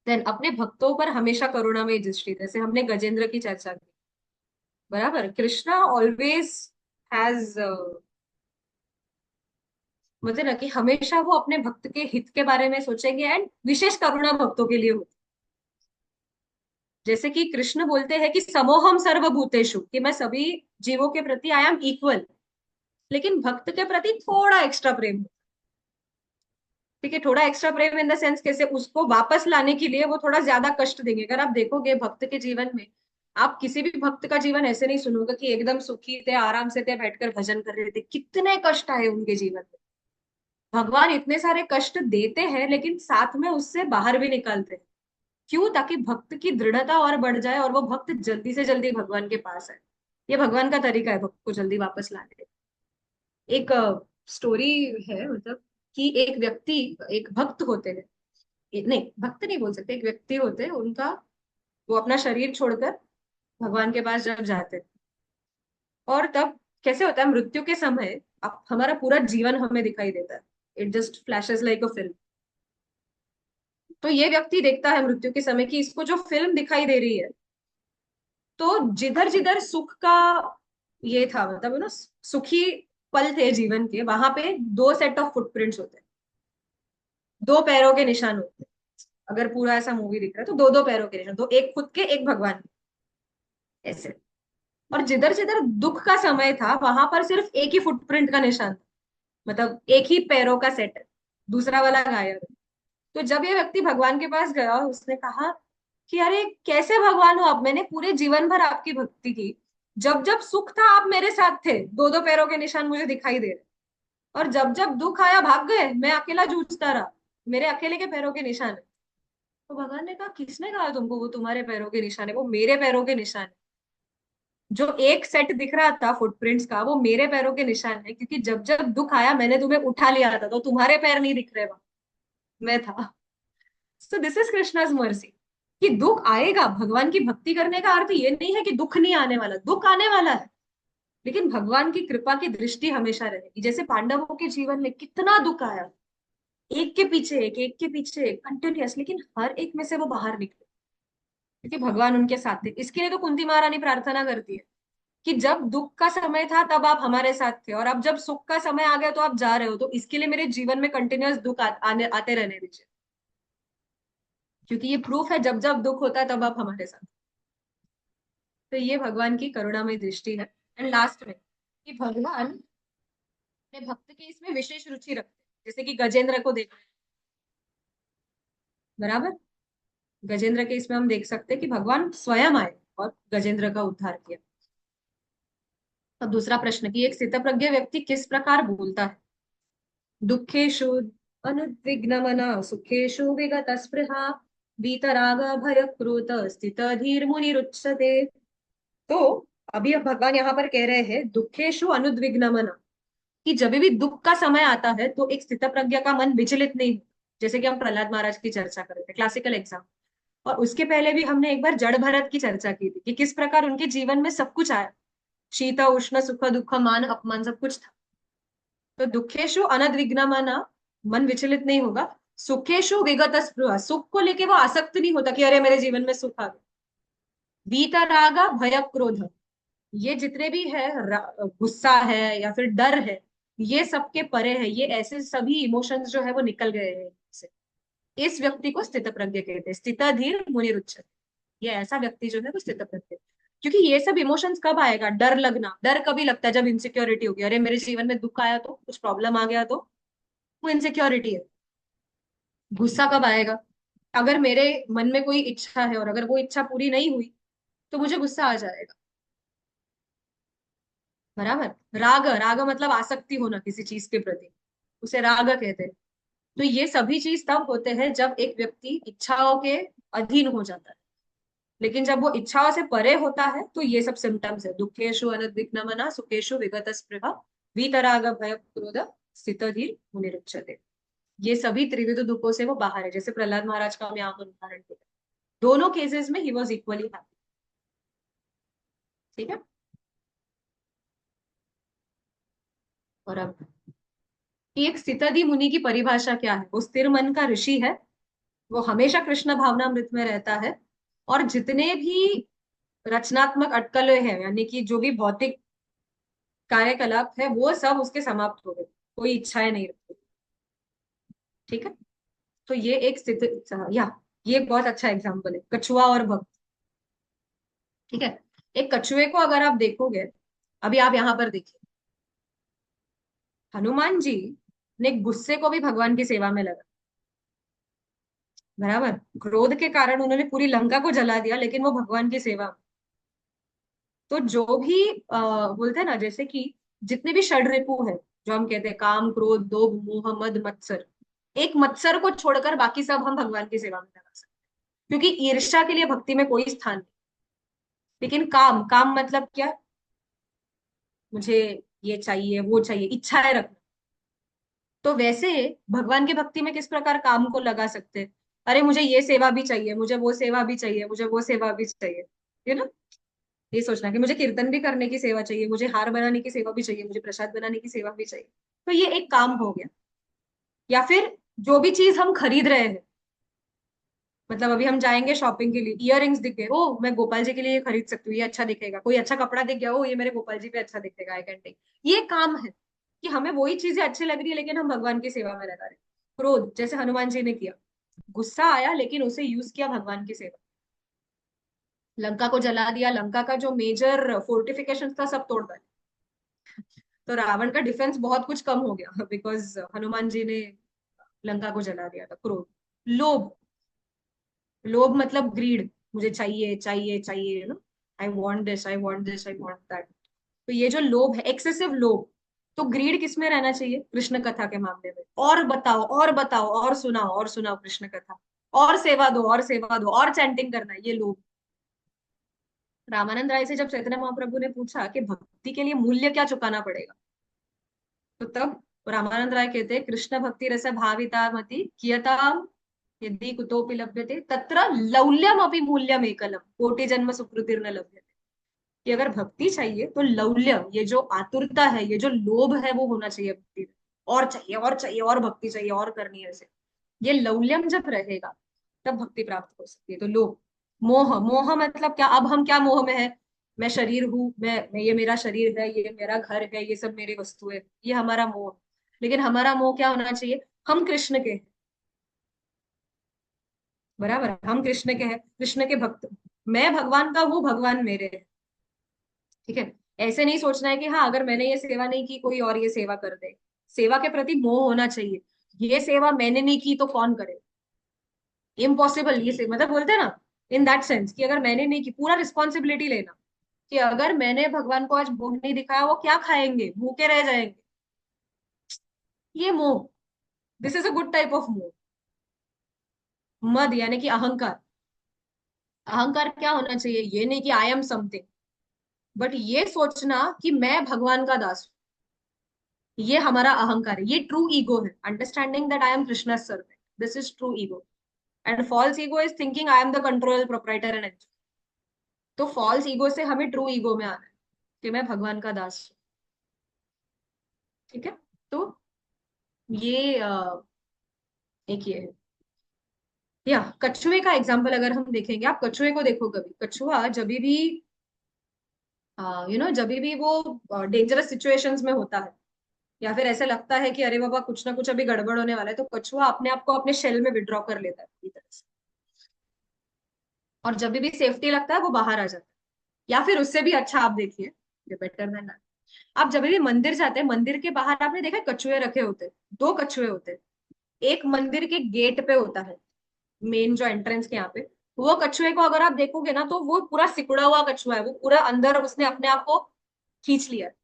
Speaker 1: देन अपने भक्तों पर हमेशा करुणामय दृष्टि, जैसे हमने गजेंद्र की चर्चा की, बराबर। कृष्णा ऑलवेज हैज, मतलब ना कि हमेशा वो अपने भक्त के हित के बारे में सोचेंगे, एंड विशेष करुणा भक्तों के लिए होती। जैसे कि कृष्ण बोलते हैं कि समोहम सर्वभूतेषु, कि मैं सभी जीवों के प्रति आई एम इक्वल, लेकिन भक्त के प्रति थोड़ा एक्स्ट्रा प्रेम। ठीक है, थोड़ा extra Prem in the sense कैसे, उसको वापस लाने के लिए वो थोड़ा ज्यादा कष्ट देंगे। अगर आप देखोगे भक्त के जीवन में, आप किसी भी भक्त का जीवन ऐसे नहीं सुनोगे कि एकदम सुखी थे, आराम से थे, बैठकर भजन कर रहे थे। कितने कष्ट आए उनके जीवन में। भगवान इतने सारे कष्ट देते हैं लेकिन साथ में उससे बाहर भी निकालते हैं। क्यों? ताकि भक्त की दृढ़ता और बढ़ जाए और वो भक्त जल्दी से जल्दी भगवान के पास आए। ये भगवान का तरीका है भक्त को जल्दी वापस लाने का। एक स्टोरी है, मतलब कि एक व्यक्ति, एक भक्त होते हैं, नहीं भक्त नहीं बोल सकते, एक व्यक्ति होते हैं उनका, वो अपना शरीर छोड़कर भगवान के पास जब जाते हैं, और तब कैसे होता है, मृत्यु के समय अब हमारा पूरा जीवन हमें दिखाई देता है। It just flashes like a film. तो ये व्यक्ति देखता है मृत्यु के समय कि इसको जो फिल्म दिखाई दे रही है, तो जिधर जिधर सुख का ये था, मतलब ना सुखी पल थे जीवन के, वहां पे दो सेट ऑफ फुटप्रिंट्स होते हैं, दो पैरों के निशान होते हैं। अगर पूरा ऐसा मूवी दिख रहा है तो दो दो पैरों के निशान, दो, एक खुद के एक भगवान के, ऐसे। और जिधर जिधर दुख का समय था वहां पर सिर्फ एक ही फुटप्रिंट का निशान था, मतलब एक ही पैरों का सेट है, दूसरा वाला गायब है। तो जब ये व्यक्ति भगवान के पास गया, उसने कहा कि अरे कैसे भगवान हो आप, मैंने पूरे जीवन भर आपकी भक्ति की, जब जब सुख था आप मेरे साथ थे, दो दो पैरों के निशान मुझे दिखाई दे रहे, और जब जब दुख आया भाग गए, मैं अकेला जूझता रहा, मेरे अकेले के पैरों के निशान है। तो भगवान ने कहा किसने कहा तुमको वो तुम्हारे पैरों के निशान है? वो मेरे पैरों के निशान है। जो एक सेट दिख रहा था फुटप्रिंट्स का, वो मेरे पैरों के निशान है, क्योंकि जब जब दुख आया मैंने तुम्हें उठा लिया था, तो तुम्हारे पैर नहीं दिख रहे वहां, मैं था। सो दिस इज कृष्णाज मर्सी, कि दुख आएगा, भगवान की भक्ति करने का अर्थ ये नहीं है कि दुख नहीं आने वाला, दुख आने वाला है, लेकिन भगवान की कृपा की दृष्टि हमेशा रहेगी। जैसे पांडवों के जीवन में कितना दुख आया, एक के पीछे एक के पीछे एक कंटिन्यूअस, लेकिन हर एक में से वो बाहर निकले, क्योंकि भगवान उनके साथ थे। इसके लिए तो कुंती महारानी प्रार्थना करती है कि जब दुख का समय था तब आप हमारे साथ थे, और अब जब सुख का समय आ गया तो आप जा रहे हो, तो इसके लिए मेरे जीवन में कंटिन्यूअस दुख आते रहने दीजिए, क्योंकि ये प्रूफ है जब जब दुख होता है तब आप हमारे साथ। तो ये भगवान की करुणामय दृष्टि है। एंड लास्ट में कि भगवान अपने भक्त के इसमें विशेष रुचि रखते हैं, जैसे कि गजेंद्र को देख, बराबर, गजेंद्र के इसमें हम देख सकते हैं कि भगवान स्वयं आए और गजेंद्र का उद्धार किया। अब दूसरा प्रश्न कि एक स्थितप्रज्ञ व्यक्ति किस प्रकार बोलता है? दुखेषु अनुद्विग्नमना सुखेषु विगत स्पृहा वीतराग भयक्रोध स्थित धीर मुनिरुच्यते। तो अभी अब भगवान यहाँ पर कह रहे हैं दुखेषु अनुद्विग्नमना, कि जब भी दुख का समय आता है तो एक स्थित प्रज्ञ का मन विचलित नहीं हो, जैसे कि हम प्रहलाद महाराज की चर्चा कर रहे थे, क्लासिकल एग्जाम। और उसके पहले भी हमने एक बार जड़ भरत की चर्चा की थी कि किस प्रकार उनके जीवन में सब कुछ आया, शीत उष्ण सुख दुख मान अपमान सब कुछ था। तो दुखेशु अनद्विग्नमना, मन विचलित नहीं होगा। सुखेशु विगत स्पृहा, सुख को लेके वो आसक्त नहीं होता कि अरे मेरे जीवन में सुख आ गया। वीतरागा भय क्रोध, ये जितने भी है, गुस्सा है या फिर डर है, ये सबके परे है, ये ऐसे सभी इमोशंस जो है वो निकल गए हैं इससे। इस व्यक्ति को स्थित प्रज्ञ कहते हैं, स्थित धीर मुनिरुच्च। ये ऐसा व्यक्ति जो है वो स्थित प्रज्ञ। क्योंकि ये सब इमोशंस कब आएगा, डर लगना, डर कभी लगता है जब इनसिक्योरिटी होगी, अरे मेरे जीवन में दुख आया तो, कुछ प्रॉब्लम आ गया तो, वो इनसिक्योरिटी है। गुस्सा कब आएगा, अगर मेरे मन में कोई इच्छा है और अगर वो इच्छा पूरी नहीं हुई तो मुझे गुस्सा आ जाएगा। बराबर। राग, राग मतलब आसक्ति होना किसी चीज के प्रति, उसे राग कहते हैं। तो ये सभी चीज तब होते हैं जब एक व्यक्ति इच्छाओं के अधीन हो जाता है। लेकिन जब वो इच्छाओं से परे होता है तो ये सब सिम्टम्स है, दुखेशु अनुद्विग्नमना सुखेशु विगत स्पृहा वीतराग भय क्रोध स्थित धीर मुनिरुच्यते। ये सभी त्रिविध दुखों से वो बाहर है, जैसे प्रहलाद महाराज का हम यहाँ पर उदाहरण देते हैं। दोनों केसेस में ही वॉज इक्वली हैप्पी। ठीक है। और अब एक स्थितधि मुनि की परिभाषा क्या है, वो स्थिर मन का ऋषि है, वो हमेशा कृष्ण भावनामृत में रहता है। और जितने भी रचनात्मक अटकलें हैं, यानी कि जो भी भौतिक कार्यकलाप है, वो सब उसके समाप्त हो गए, कोई इच्छाएं नहीं रखती। ठीक है। तो ये एक स्थित, या ये एक बहुत अच्छा एग्जाम्पल है, कछुआ और भक्त। ठीक है। एक कछुए को अगर आप देखोगे, अभी आप यहाँ पर देखिए, हनुमान जी ने गुस्से को भी भगवान की सेवा में लगा। बराबर। क्रोध के कारण उन्होंने पूरी लंका को जला दिया, लेकिन वो भगवान की सेवा। तो जो भी बोलते हैं ना, जैसे कि जितने भी षड्रिपु है, जो हम कहते हैं काम क्रोध लोभ मोह मद मत्सर, एक मत्सर को छोड़कर बाकी सब हम भगवान की सेवा में लगा सकते हैं, क्योंकि ईर्ष्या के लिए भक्ति में कोई स्थान नहीं। लेकिन काम, काम मतलब क्या, मुझे ये चाहिए वो चाहिए, इच्छाएं रखना। तो वैसे भगवान की भक्ति में किस प्रकार काम को लगा सकते हैं, अरे मुझे ये सेवा भी चाहिए, मुझे वो सेवा भी चाहिए, मुझे वो सेवा भी चाहिए, है ना। ये सोचना कि मुझे कीर्तन भी करने की सेवा चाहिए, मुझे हार बनाने की सेवा भी चाहिए, मुझे प्रसाद बनाने की सेवा भी चाहिए। तो ये एक काम हो गया। या फिर जो भी चीज हम खरीद रहे हैं, मतलब अभी हम जाएंगे शॉपिंग के लिए, इयररिंग्स दिख गए, ओ मैं गोपाल जी के लिए ये खरीद सकती हूँ, ये अच्छा दिखेगा, कोई अच्छा कपड़ा दिख गया, ओ ये मेरे गोपाल जी पे अच्छा दिखेगा, आई कैन टेक। ये काम है कि हमें वही चीजें अच्छी लग रही है, लेकिन हम भगवान की सेवा में लगा रहे हैं। क्रोध, जैसे हनुमान जी ने किया, गुस्सा आया लेकिन उसे यूज किया भगवान की सेवा, लंका को जला दिया, लंका का जो मेजर फोर्टिफिकेशन था सब तोड़ डाला। तो रावण का डिफेंस बहुत कुछ कम हो गया बिकॉज हनुमान जी ने लंका को जला दिया था। क्रोध, लोभ, लोभ मतलब ग्रीड, मुझे चाहिए चाहिए चाहिए ना, I want this I want this I want that. तो ये जो लोभ है, एक्सेसिव लोभ। तो ग्रीड किस में रहना चाहिए, कृष्ण कथा के मामले में, और बताओ और बताओ और सुनाओ और सुनाओ कृष्ण कथा, और सेवा दो और सेवा दो और चैंटिंग करना, ये लोभ। रामानंद राय से जब चैतन्य महाप्रभु ने पूछा कि भक्ति के लिए मूल्य क्या चुकाना पड़ेगा, तो तब रामानंद राय कहते हैं, कृष्ण भक्ति रस भाविता मति कियताम यदि कुतोपि लभ्यते तत्र लौल्यम अपि मूल्यम एकलम कोटि जन्म सुकृतिर्न लभ्यते। कि अगर भक्ति चाहिए तो लौल्य, ये जो आतुरता है, ये जो लोभ है, वो होना चाहिए भक्ति में। और चाहिए और चाहिए और भक्ति चाहिए और करनी है ऐसे, ये लौल्यम जब रहेगा तब भक्ति प्राप्त हो सकती है। तो लोभ। मोह, मोह मतलब क्या, अब हम क्या मोह में है, मैं शरीर हूं, मैं ये मेरा शरीर है, ये मेरा घर है, ये सब मेरी वस्तु है, ये हमारा मोह। लेकिन हमारा मोह क्या होना चाहिए, हम कृष्ण के हैं। बराबर, हम कृष्ण के हैं, कृष्ण के भक्त, मैं भगवान का हूँ, भगवान मेरे हैं। ठीक है। ऐसे नहीं सोचना है कि हाँ अगर मैंने ये सेवा नहीं की कोई और ये सेवा कर दे। सेवा के प्रति मोह होना चाहिए, ये सेवा मैंने नहीं की तो कौन करे, इम्पॉसिबल ये से, मतलब बोलते हैं ना, इन दैट सेंस कि अगर मैंने नहीं की, पूरा रिस्पॉन्सिबिलिटी लेना कि अगर मैंने भगवान को आज भोग नहीं दिखाया वो क्या खाएंगे, भूखे रह जाएंगे। ये मोह, this is a good type of मोह। मद यानी कि अहंकार। अहंकार क्या होना चाहिए, ये नहीं कि आई एम समथिंग, बट ये सोचना कि मैं भगवान का दास हूं। ये हमारा अहंकार है, ये ट्रू ईगो है, understanding that I am Krishna servant, this is true ego. And false ego is thinking I am the control proprietor and. तो फॉल्स ईगो से हमें ट्रू ईगो में आना है कि मैं भगवान का दास हूँ। ठीक है। तो ये एक ये है। या कछुए का एग्जाम्पल अगर हम देखेंगे, आप कछुए को देखो, कभी कछुआ जब भी जब भी वो डेंजरस सिचुएशंस में होता है, या फिर ऐसा लगता है कि अरे बाबा कुछ ना कुछ अभी गड़बड़ होने वाला है, तो कछुआ अपने आप को अपने शेल में विड्रॉ कर लेता है पूरी तरह से। और जब भी सेफ्टी लगता है वो बाहर आ जाता है। या फिर उससे भी अच्छा आप देखिए, बेटर देन, आप जब भी मंदिर जाते हैं, मंदिर के बाहर आपने देखा है कछुए रखे होते हैं, दो कछुए होते हैं। एक मंदिर के गेट पे होता है, मेन जो एंट्रेंस के यहाँ पे, वो कछुए को अगर आप देखोगे ना, तो वो पूरा सिकुड़ा हुआ कछुआ है, वो पूरा अंदर उसने अपने आप को खींच लिया है।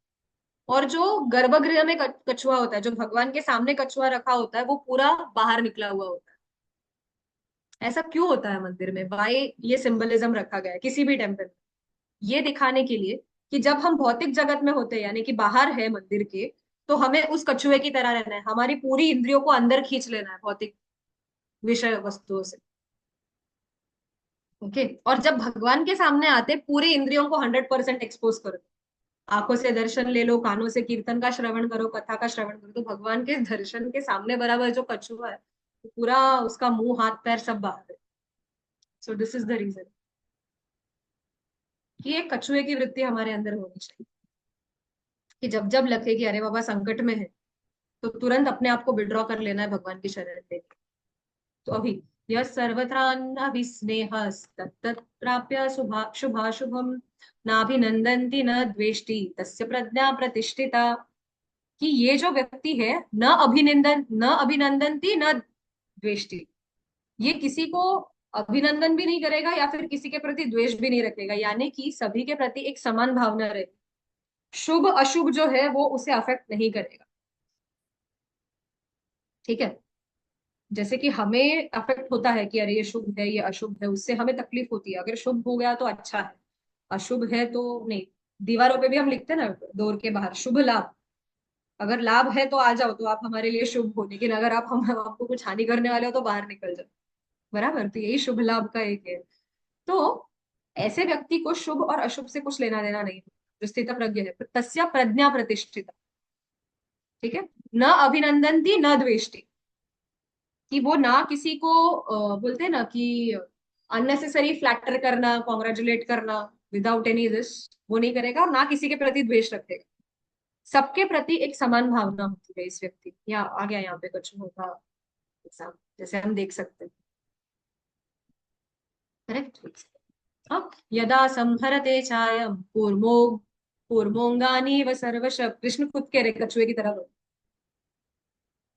Speaker 1: और जो गर्भगृह में कछुआ होता है, जो भगवान के सामने कछुआ रखा होता है, वो पूरा बाहर निकला हुआ होता है। ऐसा क्यों होता है मंदिर में, वाई ये सिंबलिज्म रखा गया है किसी भी टेम्पल में? ये दिखाने के लिए कि जब हम भौतिक जगत में होते हैं, यानी कि बाहर है मंदिर के, तो हमें उस कछुए की तरह रहना है, हमारी पूरी इंद्रियों को अंदर खींच लेना है भौतिक विषय वस्तुओं से। ओके। और जब भगवान के सामने आते, पूरी इंद्रियों को 100% एक्सपोज करो। आंखों से दर्शन ले लो, कानों से कीर्तन का श्रवण करो, कथा का श्रवण करो, तो भगवान के दर्शन के सामने बराबर जो कछुआ है, तो पूरा उसका मुंह हाथ पैर सब बाहर है। So this is the reason कि एक कछुए की वृत्ति हमारे अंदर होनी चाहिए, कि जब जब लगे कि अरे बाबा संकट में है, तो तुरंत अपने आप को विड्रॉ कर लेना है भगवान की शरण लेके। तो अभी यह सर्वत्रान्नभिस्नेह तत्तत् प्राप्य शुभाशुभम नाभिनंदन्ति न द्वेष्टि तस्य प्रज्ञा प्रतिष्ठिता। कि ये जो व्यक्ति है, न अभिनंदनती न द्वेष्टि, ये किसी को अभिनंदन भी नहीं करेगा या फिर किसी के प्रति द्वेष भी नहीं रखेगा, यानी कि सभी के प्रति एक समान भावना रहे। शुभ अशुभ जो है वो उसे अफेक्ट नहीं करेगा। ठीक है। जैसे कि हमें अफेक्ट होता है कि अरे ये शुभ है ये अशुभ है, उससे हमें तकलीफ होती है, अगर शुभ हो गया तो अच्छा है, अशुभ है तो नहीं। दीवारों पे भी हम लिखते हैं ना, डोर के बाहर शुभ लाभ, अगर लाभ है तो आ जाओ, तो आप हमारे लिए शुभ हो, लेकिन अगर आप हम आपको कुछ हानि करने वाले हो तो बाहर निकल जाओ। बराबर, तो यही शुभ लाभ का एक है। तो ऐसे व्यक्ति को शुभ और अशुभ से कुछ लेना देना नहीं, जो स्थित प्रज्ञ है, तस्य प्रज्ञा प्रतिष्ठित। ठीक है। न अभिनंदनती न द्वेष्टि, कि वो ना किसी को बोलते हैं ना कि अननेसेसरी फ्लैटर करना, कॉन्ग्रेचुलेट करना विदाउट एनी दिस, वो नहीं करेगा, और ना किसी के प्रति द्वेष रखेगा। सबके प्रति एक समान भावना होती है इस व्यक्ति, या आ गया यहाँ पे कुछ होगा एग्जाम, जैसे हम देख सकते हैं। करेक्ट। अब यदा संहरते चायम कूर्मोंगानी व सर्वश, कृष्ण खुद कह रहे कछुए की तरह,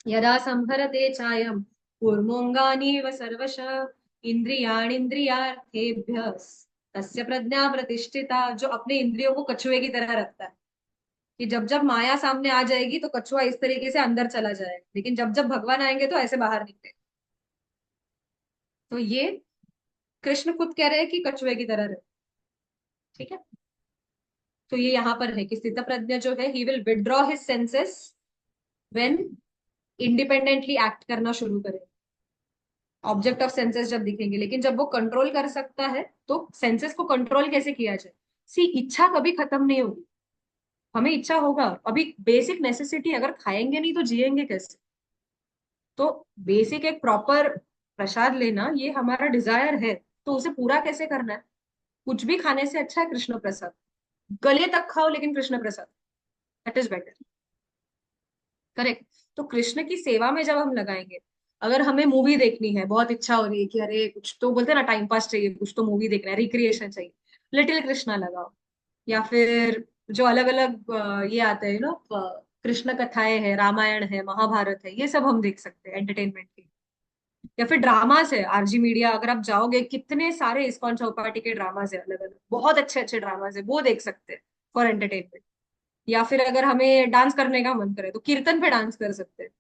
Speaker 1: यदा संहरते चायम कूर्मोंगानी व सर्वश इंद्रियाणींद्रियार्थेभ्य तस्य प्रज्ञा प्रतिष्ठिता। जो अपने इंद्रियों को कछुए की तरह रखता है, कि जब जब माया सामने आ जाएगी तो कछुआ इस तरीके से अंदर चला जाएगा, लेकिन जब जब भगवान आएंगे तो ऐसे बाहर निकले। तो ये कृष्ण खुद कह रहे हैं कि कछुए की तरह रहे। ठीक है। तो ये यहाँ पर है कि स्थित प्रज्ञ जो है, he will withdraw his senses when independently act करना शुरू करे, ऑब्जेक्ट ऑफ सेंसेस जब दिखेंगे। लेकिन जब वो कंट्रोल कर सकता है, तो सेंसेस को कंट्रोल कैसे किया जाए? सी, इच्छा कभी खत्म नहीं होगी, हमें इच्छा होगा, अभी बेसिक नेसेसिटी, अगर खाएंगे नहीं तो जिएंगे कैसे? तो बेसिक एक प्रॉपर प्रसाद लेना ये हमारा डिजायर है, तो उसे पूरा कैसे करना है? कुछ भी खाने से अच्छा है कृष्ण प्रसाद, गले तक खाओ लेकिन Krishna Prasad, that is better. Correct. तो कृष्ण की सेवा में जब हम लगाएंगे, अगर हमें मूवी देखनी है, बहुत इच्छा हो रही है कि अरे कुछ तो बोलते हैं ना, टाइम पास चाहिए, कुछ तो मूवी देखना है, रिक्रिएशन चाहिए, लिटिल कृष्णा लगाओ। या फिर जो अलग अलग ये आते हैं ना, कृष्ण कथाएं हैं, रामायण है, महाभारत है, ये सब हम देख सकते हैं एंटरटेनमेंट के। या फिर ड्रामास है, आरजी मीडिया अगर आप जाओगे, कितने सारे इस्कॉन चौपाटी के ड्रामास है, अलग अलग बहुत अच्छे अच्छे ड्रामास है, वो देख सकते हैं फॉर एंटरटेनमेंट। या फिर अगर हमें डांस करने का मन करे, तो कीर्तन पे डांस कर सकते हैं।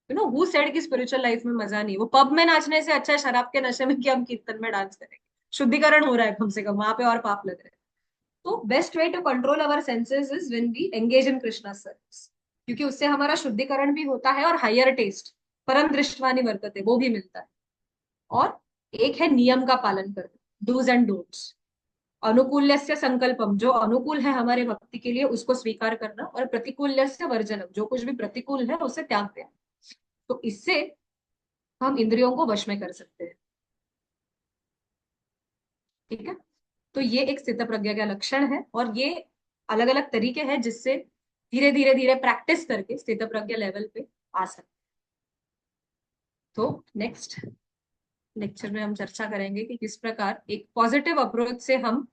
Speaker 1: हु सेड कि स्पिरिचुअल लाइफ में मजा नहीं? वो पब में नाचने से अच्छा है शराब के नशे में कि हम कीर्तन में डांस करेंगे। शुद्धिकरण हो रहा है कम से कम, वहां पे और पाप लग रहे हैं। तो best way to control our senses is when we engage in Krishna service. क्योंकि उससे हमारा शुद्धिकरण भी होता है और हायर टेस्ट, परम दृष्टवानि वर्तते, वो भी मिलता है। और एक है नियम का पालन करना, डूज एंड डोंट्स। अनुकूल्यस्य संकल्पम, जो अनुकूल है हमारे भक्ति के लिए उसको स्वीकार करना, और प्रतिकूल्यस्य वर्जनम, जो कुछ भी प्रतिकूल है उसे त्याग देना। तो इससे हम इंद्रियों को वश में कर सकते हैं। ठीक है। तो ये एक स्थित प्रज्ञा का लक्षण है, और ये अलग अलग तरीके हैं जिससे धीरे धीरे धीरे प्रैक्टिस करके स्थित प्रज्ञा लेवल पे आ सकते। तो नेक्स्ट लेक्चर में हम चर्चा करेंगे कि किस प्रकार एक पॉजिटिव अप्रोच से हम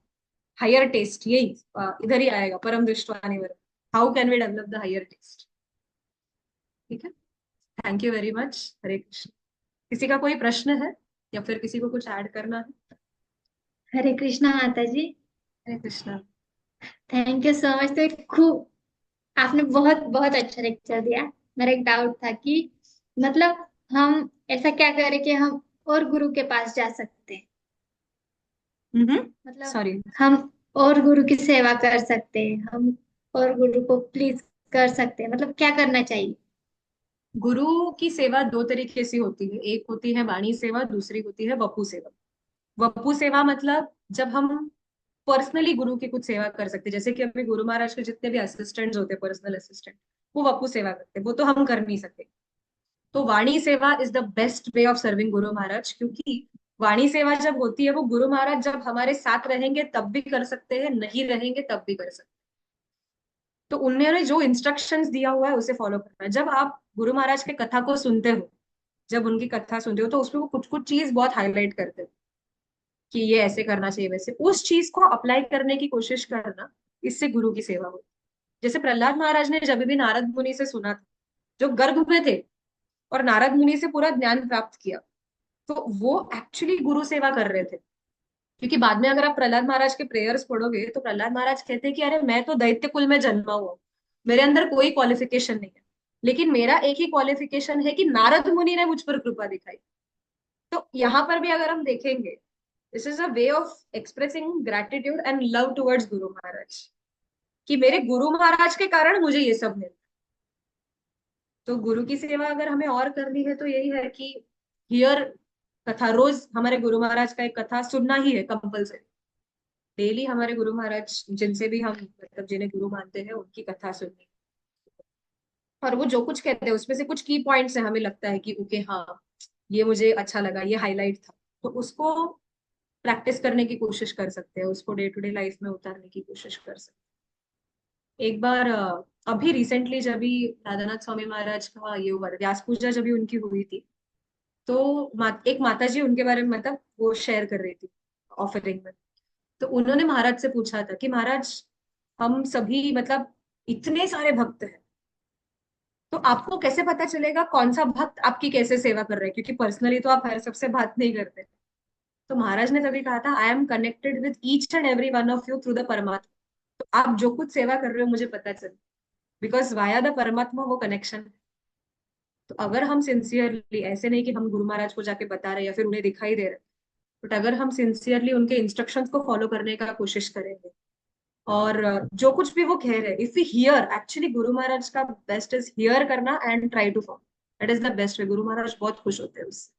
Speaker 1: हायर टेस्ट, यही इधर ही आएगा, परम दृष्टवानी वर्ग, how can we develop the higher taste. ठीक है। Thank you very much. Hare Krishna. किसी का कोई प्रश्न है या फिर किसी को कुछ ऐड करना है?
Speaker 2: हरे कृष्णा माता जी।
Speaker 1: Hare Krishna.
Speaker 2: Thank you so much. तो एक खूब आपने बहुत बहुत अच्छा लेक्चर दिया। मेरा एक डाउट था कि मतलब हम ऐसा क्या करें कि हम और गुरु के पास जा सकते हैं। मतलब
Speaker 1: सॉरी।
Speaker 2: हम और गुरु की सेवा कर सकते हैं, हम और गुरु को प्लीज कर सकते हैं, मतलब क्या करना चाहिए।
Speaker 1: गुरु की सेवा दो तरीके से होती है, एक होती है वाणी सेवा, दूसरी होती है वपु सेवा। वपु सेवा मतलब जब हम पर्सनली गुरु की कुछ सेवा कर सकते हैं, जैसे कि अभी गुरु महाराज के जितने भी असिस्टेंट्स होते हैं, पर्सनल असिस्टेंट, वो वपु सेवा करते हैं, वो तो हम कर नहीं सकते। तो वाणी सेवा is the best way of serving Guru Maharaj, क्योंकि वाणी सेवा जब होती है वो गुरु महाराज जब हमारे साथ रहेंगे तब भी कर सकते हैं, नहीं रहेंगे तब भी कर सकते हैं। तो उन्होंने जो इंस्ट्रक्शंस दिया हुआ है उसे फॉलो करना है। जब आप गुरु महाराज के कथा को सुनते हो, जब उनकी कथा सुनते हो, तो उसमें वो कुछ कुछ चीज बहुत हाईलाइट करते हो कि ये ऐसे करना चाहिए, वैसे उस चीज को अप्लाई करने की कोशिश करना, इससे गुरु की सेवा होती है। जैसे प्रहलाद महाराज ने जब भी नारद मुनि से सुना था, जो गर्भ में थे, और नारद मुनि से पूरा ज्ञान प्राप्त किया, तो वो एक्चुअली गुरु सेवा कर रहे थे। क्योंकि बाद में अगर आप प्रहलाद महाराज के प्रेयर्स पढ़ोगे तो प्रहलाद महाराज कहते हैं कि अरे मैं तो दैत्य कुल में जन्मा हुआ हूं, मेरे अंदर कोई क्वालिफिकेशन नहीं है, लेकिन मेरा एक ही क्वालिफिकेशन है कि नारद मुनि ने मुझ पर कृपा दिखाई। तो यहाँ पर भी अगर हम देखेंगे, this is a way of expressing gratitude and love towards Guru Maharaj, कि मेरे गुरु महाराज के कारण मुझे ये सब मिला। तो गुरु की सेवा अगर हमें और करनी है तो यही है कि हियर कथा, रोज हमारे गुरु महाराज का एक कथा सुनना ही है कंपल्सरी। डेली हमारे गुरु महाराज जिनसे भी हम मतलब जिन्हें गुरु मानते हैं उनकी कथा सुननी, और वो जो कुछ कहते हैं उसमें से कुछ की पॉइंट्स है, हमें लगता है कि ओके हाँ, ये मुझे अच्छा लगा, ये हाईलाइट था, तो उसको प्रैक्टिस करने की कोशिश कर सकते हैं, उसको डे टू डे लाइफ में उतारने की कोशिश कर सकते हैं। एक बार अभी रिसेंटली जब भी राधानाथ स्वामी महाराज का ये हुआ था, व्यास पूजा जब भी उनकी हुई थी, तो एक माता जी उनके बारे में मतलब वो शेयर कर रही थी ऑफरिंग में। तो उन्होंने महाराज से पूछा था कि महाराज, हम सभी मतलब इतने सारे भक्त हैं, तो आपको कैसे पता चलेगा कौन सा भक्त आपकी कैसे सेवा कर रहे हैं, क्योंकि पर्सनली तो आप हर सबसे बात नहीं करते। तो महाराज ने तभी कहा था, I am connected with each and every one of you through the परमात्मा। तो आप जो कुछ सेवा कर रहे हो मुझे पता चल, बिकॉज वाया द परमात्मा वो कनेक्शन है। तो अगर हम सिंसियरली, ऐसे नहीं कि हम गुरु महाराज को जाके बता रहे हैं या फिर उन्हें दिखाई दे रहे हैं, बट अगर हम सिंसियरली उनके इंस्ट्रक्शंस को फॉलो करने का कोशिश करेंगे, और जो कुछ भी वो कह रहे हैं, if we hear, actually Guru Maharaj का बेस्ट इज हियर करना and try to follow, that is the best way. Guru Maharaj बहुत खुश होते हैं उससे,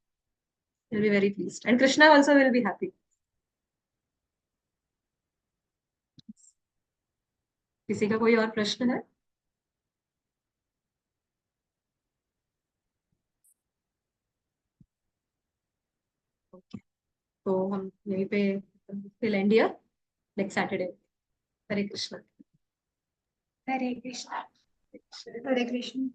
Speaker 1: will be very pleased and Krishna also will be happy. किसी का कोई और प्रश्न है? Okay. तो हम यहीं पे will and here, next Saturday. Hare Krishna.
Speaker 2: Hare Krishna. Hare Krishna.